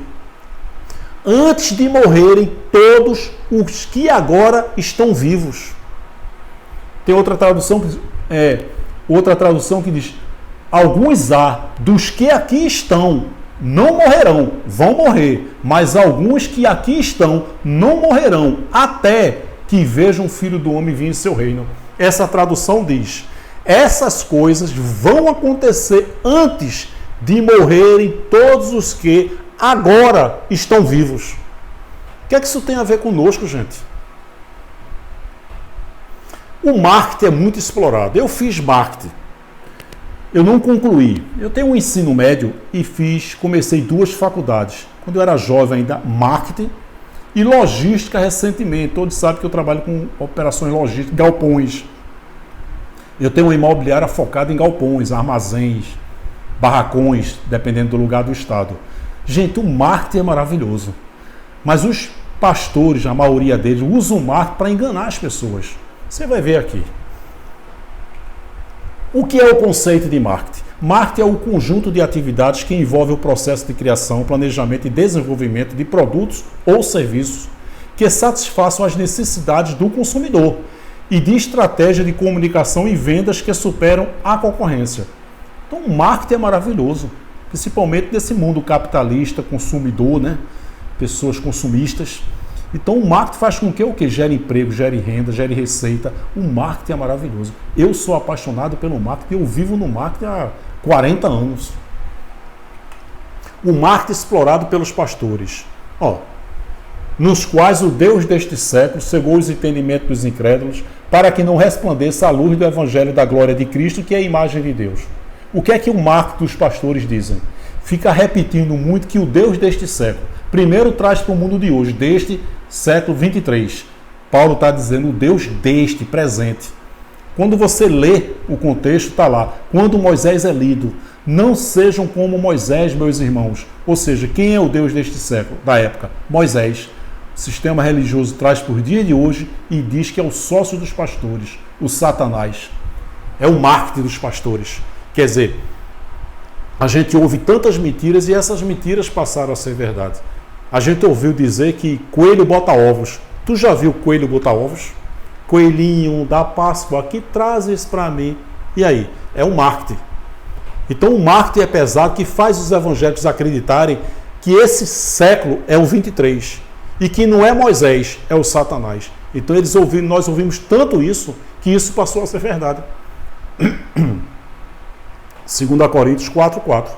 antes de morrerem todos os que agora estão vivos. Tem outra tradução que diz, alguns há dos que aqui estão, não morrerão, vão morrer, mas alguns que aqui estão não morrerão, até que vejam o Filho do Homem vir em seu reino. Essa tradução diz, essas coisas vão acontecer antes de morrerem todos os que agora estão vivos. O que é que isso tem a ver conosco, gente? O marketing é muito explorado. Eu fiz marketing. Eu não concluí. Eu tenho um ensino médio e comecei 2 faculdades. Quando eu era jovem ainda, marketing e logística recentemente. Todos sabem que eu trabalho com operações logísticas, galpões. Eu tenho uma imobiliária focada em galpões, armazéns, barracões, dependendo do lugar do estado. Gente, o marketing é maravilhoso. Mas os pastores, a maioria deles, usam o marketing para enganar as pessoas. Você vai ver aqui. O que é o conceito de marketing? Marketing é o conjunto de atividades que envolve o processo de criação, planejamento e desenvolvimento de produtos ou serviços que satisfaçam as necessidades do consumidor e de estratégia de comunicação e vendas que superam a concorrência. Então, o marketing é maravilhoso, principalmente nesse mundo capitalista, consumidor, né? Pessoas consumistas. Então, o marketing faz com que o quê? Gere emprego, gere renda, gere receita. O marketing é maravilhoso. Eu sou apaixonado pelo marketing, eu vivo no marketing há 40 anos. O marketing explorado pelos pastores. Nos quais o Deus deste século cegou os entendimentos dos incrédulos para que não resplandeça a luz do Evangelho da glória de Cristo, que é a imagem de Deus. O que é que o marketing dos pastores dizem? Fica repetindo muito que o Deus deste século, primeiro traz para o mundo de hoje, deste século 23. Paulo está dizendo o Deus deste, presente. Quando você lê o contexto, está lá. Quando Moisés é lido, não sejam como Moisés, meus irmãos. Ou seja, quem é o Deus deste século, da época? Moisés. O sistema religioso traz por dia de hoje e diz que é o sócio dos pastores, o Satanás. É o marketing dos pastores. Quer dizer, a gente ouve tantas mentiras e essas mentiras passaram a ser verdade. A gente ouviu dizer que coelho bota ovos. Tu já viu coelho botar ovos? Coelhinho da Páscoa, que trazes para mim. E aí? É o marketing. Então o marketing é pesado, que faz os evangélicos acreditarem que esse século é o 23 e que não é Moisés, é o Satanás. Então nós ouvimos tanto isso que isso passou a ser verdade. 2 Coríntios 4:4.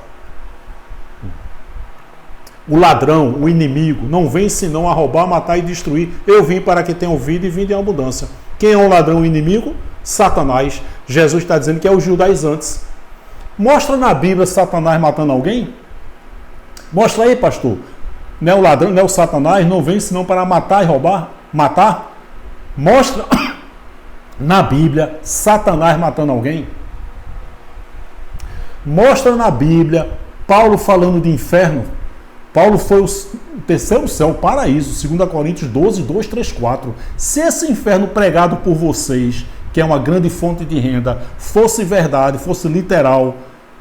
O ladrão, o inimigo, não vem senão a roubar, matar e destruir. Eu vim para que tenham vida e vida em abundância. Quem é o ladrão, o inimigo? Satanás. Jesus está dizendo que é os judaizantes. Mostra na Bíblia Satanás matando alguém? Mostra aí, pastor. Não é o ladrão, não é o Satanás, não vem senão para matar e roubar? Matar? Mostra na Bíblia Satanás matando alguém? Mostra na Bíblia Paulo falando de inferno. Paulo foi o terceiro céu, o paraíso, 2 Coríntios 12, 2, 3, 4. Se esse inferno pregado por vocês, que é uma grande fonte de renda, fosse verdade, fosse literal,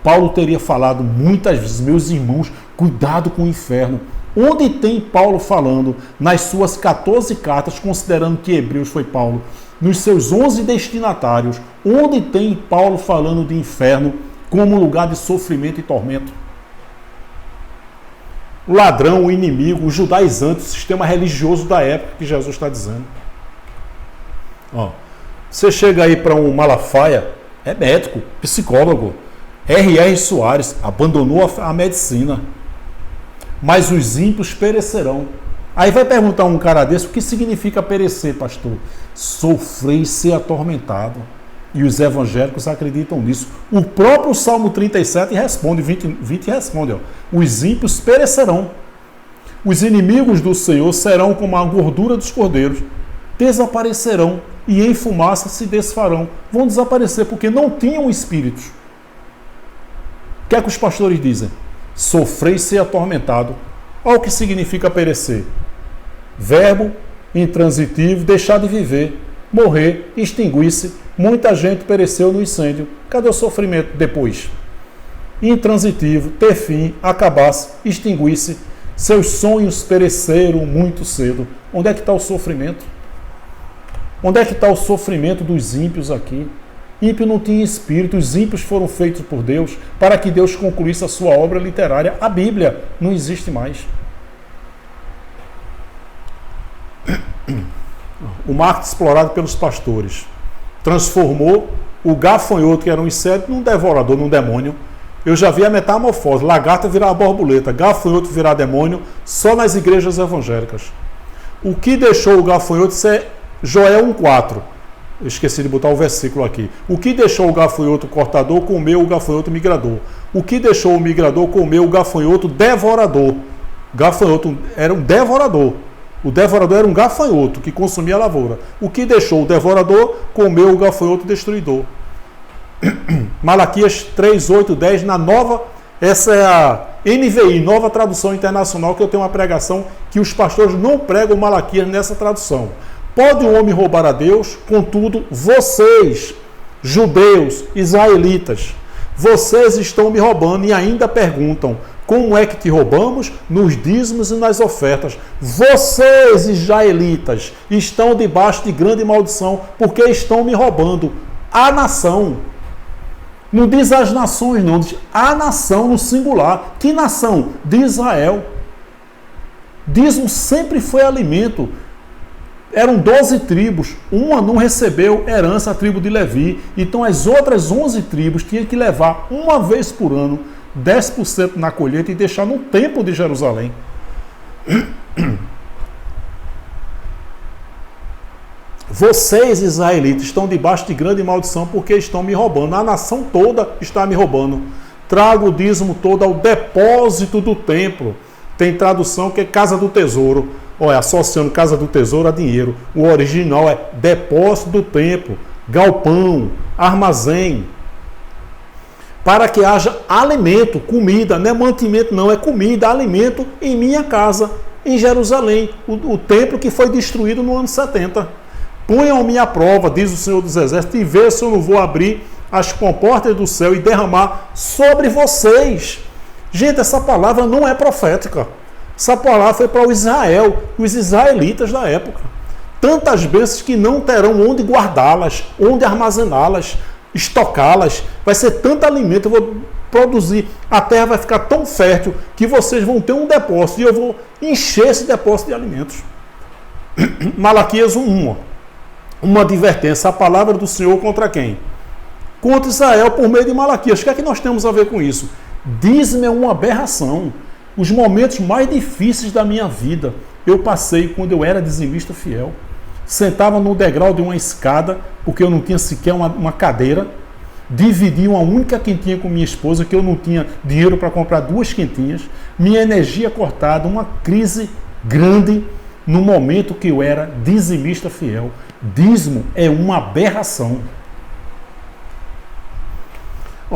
Paulo teria falado muitas vezes, meus irmãos, cuidado com o inferno. Onde tem Paulo falando nas suas 14 cartas, considerando que Hebreus foi Paulo, nos seus 11 destinatários, onde tem Paulo falando de inferno como lugar de sofrimento e tormento? O ladrão, o inimigo, o judaizante, o sistema religioso da época que Jesus está dizendo. Você chega aí para um Malafaia, é médico, psicólogo, R.R. Soares, abandonou a medicina. Mas os ímpios perecerão. Aí vai perguntar um cara desse, o que significa perecer, pastor? Sofrer e ser atormentado. E os evangélicos acreditam nisso. O próprio Salmo 37 responde, 20 responde, os ímpios perecerão. Os inimigos do Senhor serão como a gordura dos cordeiros, desaparecerão e em fumaça se desfarão. Vão desaparecer porque não tinham espíritos. O que é que os pastores dizem? Sofrer e ser atormentado. Olha o que significa perecer. Verbo intransitivo, deixar de viver, morrer, extinguir-se. Muita gente pereceu no incêndio. Cadê o sofrimento depois? Intransitivo, ter fim, acabar-se, extinguir-se. Seus sonhos pereceram muito cedo. Onde é que está o sofrimento? Onde é que está o sofrimento dos ímpios aqui? Ímpio não tinha espírito, os ímpios foram feitos por Deus para que Deus concluísse a sua obra literária. A Bíblia não existe mais. O marketing explorado pelos pastores transformou o gafanhoto, que era um inseto, num devorador, num demônio. Eu já vi a metamorfose, lagarta virar borboleta, gafanhoto virar demônio, só nas igrejas evangélicas. O que deixou o gafanhoto ser Joel 1,4. Eu esqueci de botar o versículo aqui. O que deixou o gafanhoto cortador comeu o gafanhoto migrador. O que deixou o migrador comeu o gafanhoto devorador. O gafanhoto era um devorador. O devorador era um gafanhoto que consumia a lavoura. O que deixou o devorador comeu o gafanhoto destruidor. Malaquias 3, 8, 10, na nova, essa é a NVI, Nova Tradução Internacional, que eu tenho uma pregação que os pastores não pregam Malaquias nessa tradução. Pode um homem roubar a Deus? Contudo, vocês, judeus, israelitas, Vocês estão me roubando e ainda perguntam: como é que te roubamos? Nos dízimos e nas ofertas. Vocês, israelitas, estão debaixo de grande maldição, porque estão me roubando. A nação. Não diz as nações, não. Diz a nação no singular. Que nação? De Israel. Dízimo sempre foi alimento. Eram 12 tribos. Uma não recebeu herança, a tribo de Levi. Então as outras 11 tribos tinham que levar uma vez por ano 10% na colheita e deixar no templo de Jerusalém. Vocês, israelitas, estão debaixo de grande maldição porque estão me roubando. A nação toda está me roubando. Trago o dízimo todo ao depósito do templo. Tem tradução que é casa do tesouro. Olha, associando casa do tesouro a dinheiro. O original é depósito do templo, galpão, armazém. Para que haja alimento, comida, não é mantimento não, é comida, alimento em minha casa, em Jerusalém, o templo que foi destruído no ano 70. Ponham-me à prova, diz o Senhor dos Exércitos, e vê se eu não vou abrir as comportas do céu e derramar sobre vocês. Gente, essa palavra não é profética. Essa palavra foi para o Israel, os israelitas da época. Tantas bênçãos que não terão onde guardá-las, onde armazená-las, estocá-las. Vai ser tanto alimento, eu vou produzir. A terra vai ficar tão fértil que vocês vão ter um depósito e eu vou encher esse depósito de alimentos. Malaquias 1:1. Uma advertência, a palavra do Senhor contra quem? Contra Israel por meio de Malaquias. O que é que nós temos a ver com isso? Dízimo é uma aberração. Os momentos mais difíceis da minha vida eu passei quando eu era dizimista fiel. Sentava no degrau de uma escada, porque eu não tinha sequer uma cadeira. Dividi uma única quentinha com minha esposa, que eu não tinha dinheiro para comprar 2 quentinhas. Minha energia cortada, uma crise grande no momento que eu era dizimista fiel. Dízimo é uma aberração.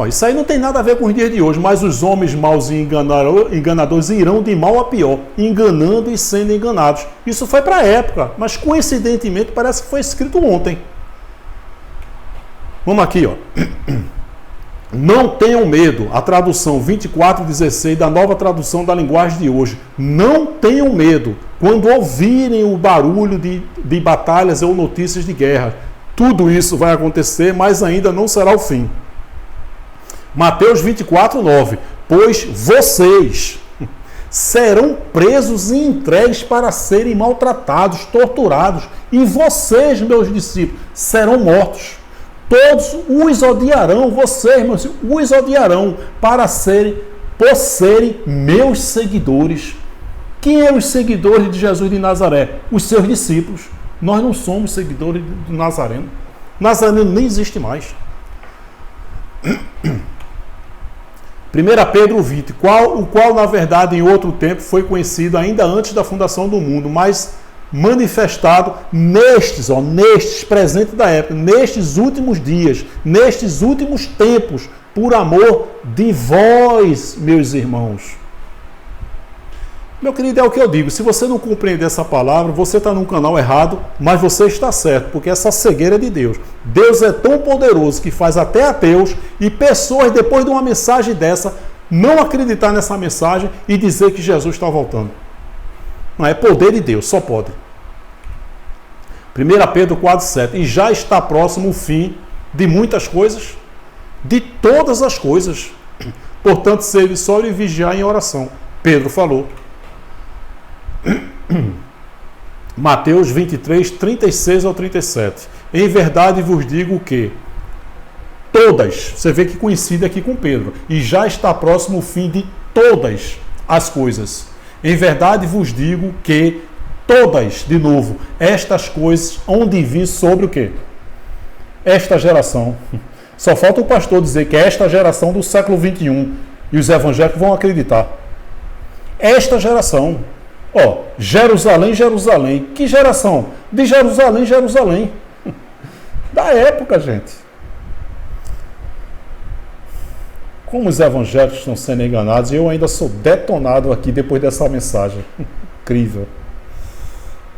Isso aí não tem nada a ver com os dias de hoje, mas os homens maus e enganadores irão de mal a pior, enganando e sendo enganados. Isso foi para a época, mas coincidentemente parece que foi escrito ontem. Vamos aqui, ó. Não tenham medo, a tradução 24:16 da nova tradução da linguagem de hoje. Não tenham medo quando ouvirem o barulho de batalhas ou notícias de guerra. Tudo isso vai acontecer, mas ainda não será o fim. Mateus 24:9. Pois vocês serão presos e entregues para serem maltratados, torturados, e vocês, meus discípulos, serão mortos. Todos os odiarão, vocês, meus discípulos, os odiarão por serem meus seguidores. Quem é os seguidores de Jesus de Nazaré? Os seus discípulos. Nós não somos seguidores do Nazareno. Nazareno nem existe mais. 1 Pedro 20, o qual, na verdade, em outro tempo foi conhecido ainda antes da fundação do mundo, mas manifestado nestes presentes da época, nestes últimos dias, nestes últimos tempos, por amor de vós, meus irmãos. Meu querido, é o que eu digo, se você não compreender essa palavra, você está num canal errado, mas você está certo, porque essa cegueira é de Deus. Deus é tão poderoso que faz até ateus e pessoas, depois de uma mensagem dessa, não acreditar nessa mensagem e dizer que Jesus está voltando. Não, é poder de Deus, só pode. 1 Pedro 4:7, e já está próximo o fim de muitas coisas, de todas as coisas. Portanto, sede sóbrio e vigiar em oração. Pedro falou. Mateus 23, 36 ao 37. Em verdade vos digo que todas, você vê que coincide aqui com Pedro, e já está próximo o fim de todas as coisas. Em verdade vos digo que todas, de novo, estas coisas hão de vir sobre o quê? Esta geração. Só falta o pastor dizer que é esta geração do século 21 e os evangélicos vão acreditar. Esta geração. Jerusalém, Jerusalém. Que geração? De Jerusalém, Jerusalém. Da época, gente. Como os evangélicos estão sendo enganados, eu ainda sou detonado aqui depois dessa mensagem. Incrível.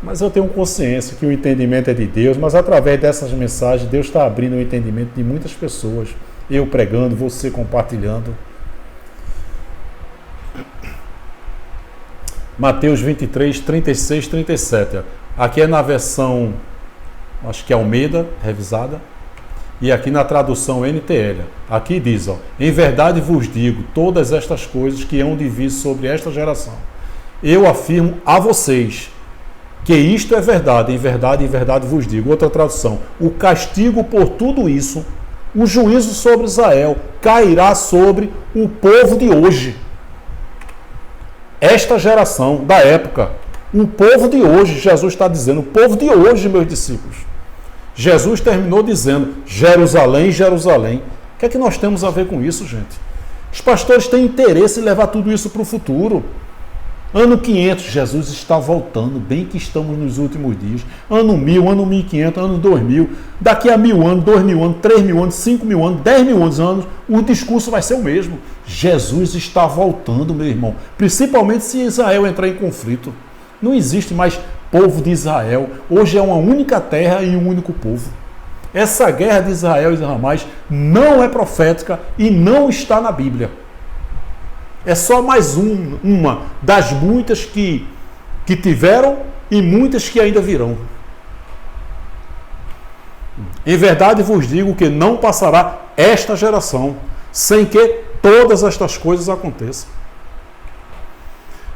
Mas eu tenho consciência que o entendimento é de Deus, mas através dessas mensagens, Deus está abrindo o entendimento de muitas pessoas. eu pregando, você compartilhando. Mateus 23, 36, 37. Aqui é na versão, acho que é Almeida, revisada. E aqui na tradução NTL. Aqui diz, ó, em verdade vos digo todas estas coisas que hão de vir sobre esta geração. Eu afirmo a vocês que isto é verdade, em verdade vos digo. Outra tradução, o castigo por tudo isso, o juízo sobre Israel, cairá sobre o povo de hoje. Esta geração da época, o povo de hoje, Jesus está dizendo, o povo de hoje, meus discípulos. Jesus terminou dizendo, Jerusalém, Jerusalém. O que é que nós temos a ver com isso, gente? Os pastores têm interesse em levar tudo isso para o futuro. Ano 500, Jesus está voltando, bem que estamos nos últimos dias. Ano 1000, ano 1500, ano 2000. Daqui a 1000 anos, 2000 anos, 3000 anos, 5000 anos, 10.000 anos, o discurso vai ser o mesmo. Jesus está voltando, meu irmão. Principalmente se Israel entrar em conflito. Não existe mais povo de Israel. Hoje é uma única terra e um único povo. Essa guerra de Israel e Hamas não é profética e não está na Bíblia. É só mais uma das muitas que tiveram e muitas que ainda virão. Em verdade vos digo que não passará esta geração sem que todas estas coisas aconteçam.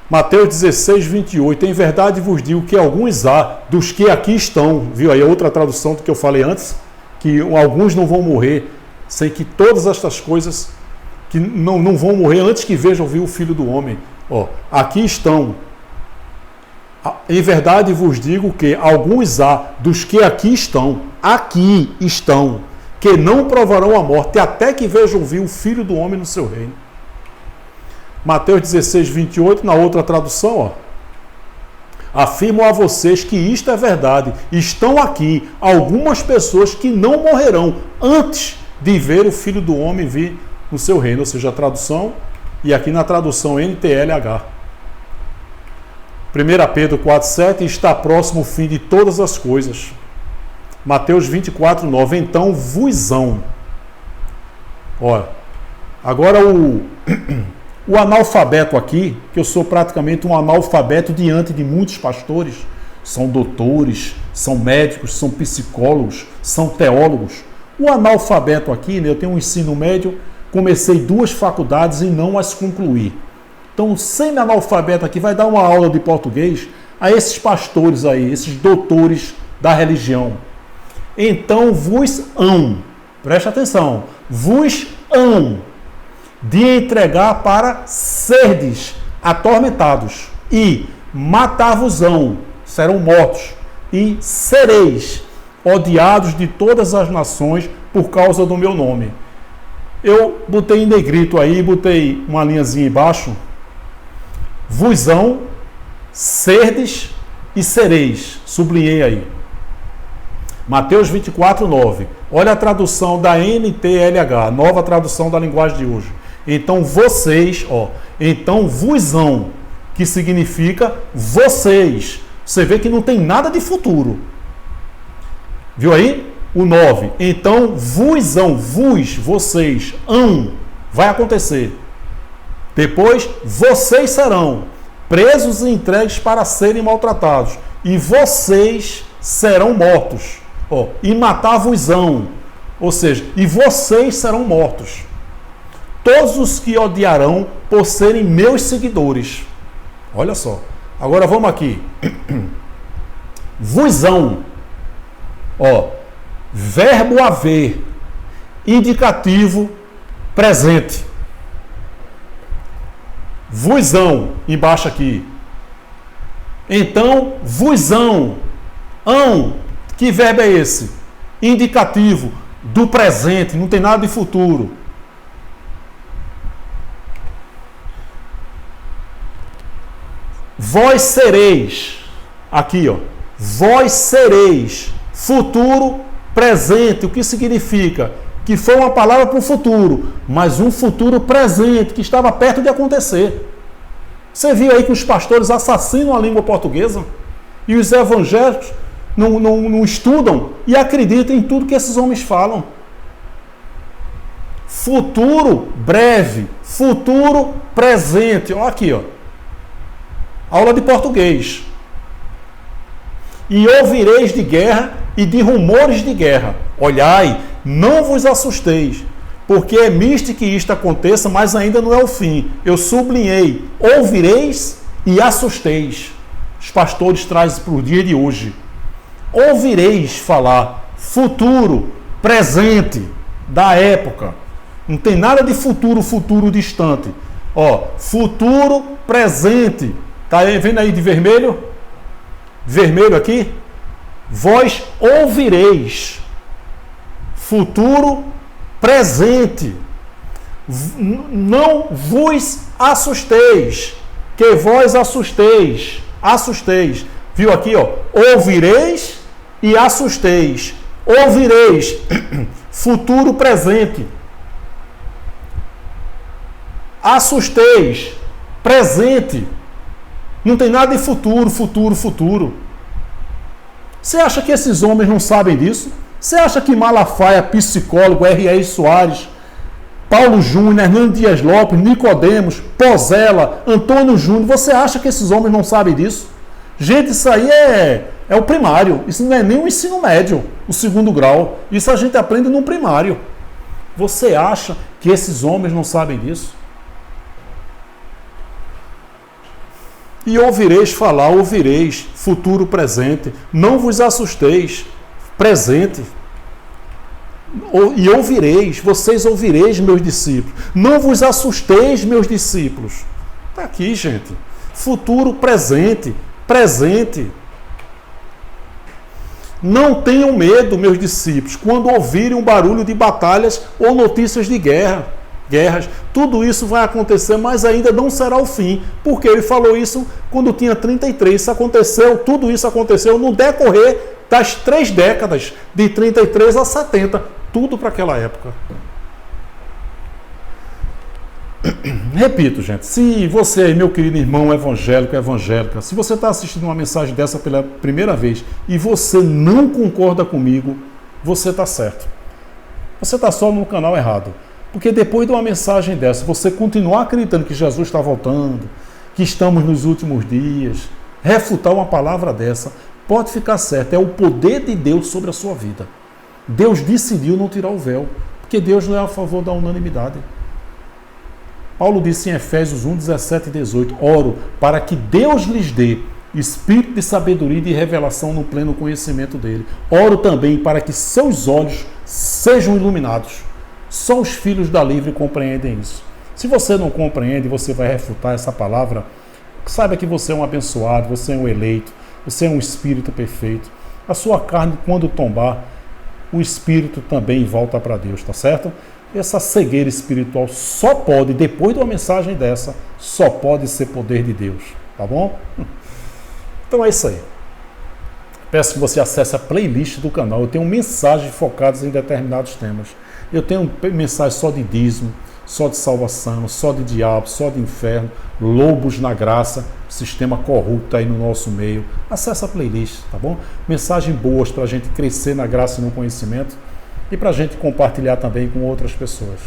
Mateus 16, 28. Em verdade vos digo que alguns há dos que aqui estão, viu aí a outra tradução do que eu falei antes, que alguns não vão morrer sem que todas estas coisas, que não vão morrer antes que vejam vir o Filho do Homem. Ó, aqui estão. Em verdade vos digo que alguns há dos que aqui estão, que não provarão a morte até que vejam vir o Filho do Homem no seu reino. Mateus 16, 28, na outra tradução, ó. Afirmo a vocês que isto é verdade. Estão aqui algumas pessoas que não morrerão antes de ver o Filho do Homem vir no seu reino. Ou seja, a tradução, e aqui na tradução NTLH. 1 Pedro 4, 7, está próximo o fim de todas as coisas. Mateus 24, 9, então vos hão. Olha, agora o analfabeto aqui, que eu sou praticamente um analfabeto diante de muitos pastores, são doutores, são médicos, são psicólogos, são teólogos. O analfabeto aqui, né, eu tenho um ensino médio, comecei 2 faculdades e não as concluí. Então, o semi-analfabeto aqui vai dar uma aula de português a esses pastores aí, esses doutores da religião. Então vos hão, preste atenção, vos hão de entregar para serdes atormentados, e matar-vos-ão, serão mortos, e sereis odiados de todas as nações por causa do meu nome. Eu botei em negrito aí, botei uma linhazinha embaixo, vos-ão, serdes e sereis, sublinhei aí. Mateus 24, 9. Olha a tradução da NTLH, nova tradução da linguagem de hoje. Então vocês, então vos-ão, que significa vocês. Você vê que não tem nada de futuro. Viu aí? O 9. Então vos-ão, vocês, vai acontecer. Depois, vocês serão presos e entregues para serem maltratados. E vocês serão mortos. E matar-vos-ão. Ou seja, e vocês serão mortos. Todos os que odiarão por serem meus seguidores. Olha só. Agora vamos aqui. Vos-ão. Verbo haver. Indicativo presente. Vos-ão. Embaixo aqui. Então, vos-ão. Que verbo é esse? Indicativo do presente. Não tem nada de futuro. Vós sereis, aqui vós sereis, futuro presente, o que significa? Que foi uma palavra para o futuro, mas um futuro presente, que estava perto de acontecer. Você viu aí que os pastores assassinam a língua portuguesa? E os evangélicos não estudam e acreditam em tudo que esses homens falam. futuro breve, futuro presente. Olha aqui, ó. Aula de português. E ouvireis de guerra e de rumores de guerra. Olhai, não vos assusteis, porque é misto que isto aconteça, mas ainda não é o fim. Eu sublinhei, ouvireis e assusteis. Os pastores trazem para o dia de hoje. Ouvireis falar, futuro, presente, da época. Não tem nada de futuro, futuro distante. Ó, futuro, presente. Tá vendo aí de vermelho? Vermelho aqui? Vós ouvireis. Futuro, presente. Não vos assusteis, que vós assusteis. Assusteis. Viu aqui, ó? Ouvireis e assusteis. Ouvireis. Futuro, presente. Assusteis. Presente. Não tem nada de futuro, futuro, futuro. Você acha que esses homens não sabem disso? Você acha que Malafaia, psicólogo, R.R. Soares, Paulo Júnior, Hernando Dias Lopes, Nicodemos, Pozella, Antônio Júnior, você acha que esses homens não sabem disso? Gente, isso aí é o primário. Isso não é nem o ensino médio, o segundo grau. Isso a gente aprende no primário. Você acha que esses homens não sabem disso? E ouvireis falar, ouvireis, futuro, presente. Não vos assusteis, presente. E ouvireis, vocês ouvireis, meus discípulos. Não vos assusteis, meus discípulos. Está aqui, gente. Futuro, presente, presente. Não tenham medo, meus discípulos, quando ouvirem um barulho de batalhas ou notícias de guerras. Tudo isso vai acontecer, mas ainda não será o fim. Porque ele falou isso quando tinha 33. Tudo isso aconteceu no decorrer das 3 décadas, de 33 a 70. Tudo para aquela época. Repito, gente, se você, meu querido irmão evangélico, evangélica, se você está assistindo uma mensagem dessa pela primeira vez e você não concorda comigo, você está certo. Você está só no canal errado. Porque depois de uma mensagem dessa, você continuar acreditando que Jesus está voltando, que estamos nos últimos dias, refutar uma palavra dessa, pode ficar certo, é o poder de Deus sobre a sua vida. Deus decidiu não tirar o véu, porque Deus não é a favor da unanimidade. Paulo disse em Efésios 1, 17 e 18, oro para que Deus lhes dê espírito de sabedoria e de revelação no pleno conhecimento dele. Oro também para que seus olhos sejam iluminados. Só os filhos da livre compreendem isso. Se você não compreende, você vai refutar essa palavra, saiba que você é um abençoado, você é um eleito, você é um espírito perfeito. A sua carne, quando tombar, o espírito também volta para Deus, tá certo? Essa cegueira espiritual só pode, depois de uma mensagem dessa, só pode ser poder de Deus, tá bom? Então é isso aí. Peço que você acesse a playlist do canal. Eu tenho mensagens focadas em determinados temas. Eu tenho mensagens só de dízimo, só de salvação, só de diabo, só de inferno, lobos na graça, sistema corrupto aí no nosso meio. Acesse a playlist, tá bom? Mensagens boas para a gente crescer na graça e no conhecimento e para a gente compartilhar também com outras pessoas.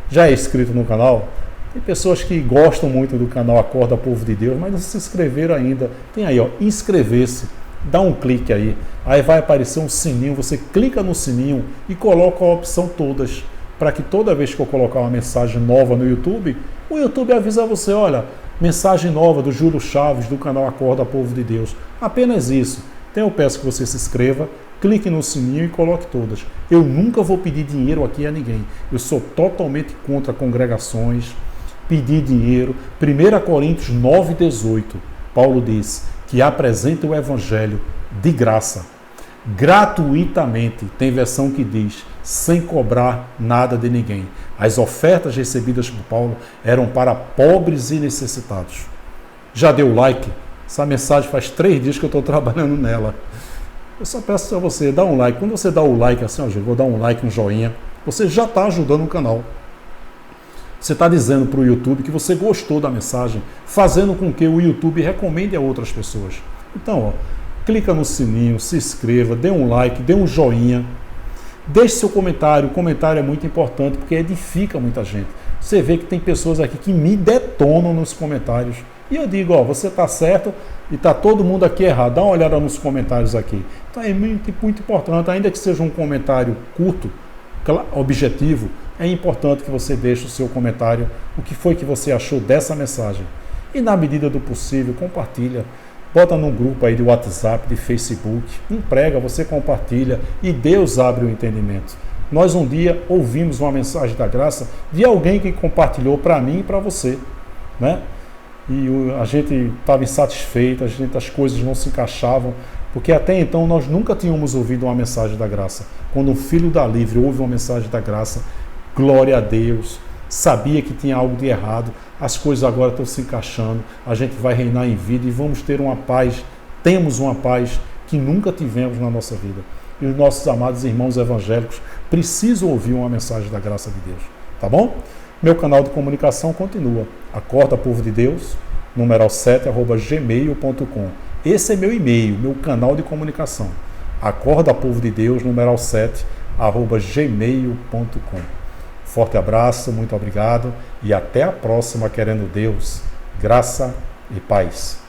Já é inscrito no canal? Tem pessoas que gostam muito do canal Acorda Povo de Deus, mas não se inscreveram ainda. Tem aí, ó, inscrever-se. Dá um clique aí, aí vai aparecer um sininho, você clica no sininho e coloca a opção todas, para que toda vez que eu colocar uma mensagem nova no YouTube, o YouTube avisa você, olha, mensagem nova do Júlio Chaves, do canal Acorda Povo de Deus. Apenas isso. Então eu peço que você se inscreva, clique no sininho e coloque todas. Eu nunca vou pedir dinheiro aqui a ninguém. Eu sou totalmente contra congregações, pedir dinheiro. 1 Coríntios 9,18, Paulo diz que apresenta o evangelho de graça, gratuitamente. Tem versão que diz, sem cobrar nada de ninguém. As ofertas recebidas por Paulo eram para pobres e necessitados. Já deu like? Essa mensagem faz 3 dias que eu estou trabalhando nela. Eu só peço a você, dá um like. Quando você dá o like assim, ó, vou dar um like, um joinha, você já está ajudando o canal. Você está dizendo para o YouTube que você gostou da mensagem, fazendo com que o YouTube recomende a outras pessoas. Então, ó, clica no sininho, se inscreva, dê um like, dê um joinha. Deixe seu comentário. O comentário é muito importante porque edifica muita gente. Você vê que tem pessoas aqui que me detonam nos comentários. E eu digo, ó, você está certo e está todo mundo aqui errado. Dá uma olhada nos comentários aqui. Então é muito, muito importante, ainda que seja um comentário curto, objetivo, é importante que você deixe o seu comentário, o que foi que você achou dessa mensagem. E na medida do possível, compartilha. Bota num grupo aí de WhatsApp, de Facebook, emprega, você compartilha e Deus abre o entendimento. Nós um dia ouvimos uma mensagem da graça de alguém que compartilhou para mim e para você, né? E a gente estava insatisfeito, as coisas não se encaixavam, porque até então nós nunca tínhamos ouvido uma mensagem da graça. Quando um filho da livre ouve uma mensagem da graça, glória a Deus, sabia que tinha algo de errado, as coisas agora estão se encaixando, a gente vai reinar em vida e vamos ter uma paz, temos uma paz que nunca tivemos na nossa vida. E os nossos amados irmãos evangélicos precisam ouvir uma mensagem da graça de Deus, tá bom? Meu canal de comunicação continua, Acorda Povo de Deus, numeral 7@gmail.com. Esse é meu e-mail, meu canal de comunicação, Acorda Povo de Deus, numeral 7@gmail.com. Forte abraço, muito obrigado e até a próxima, querendo Deus, graça e paz.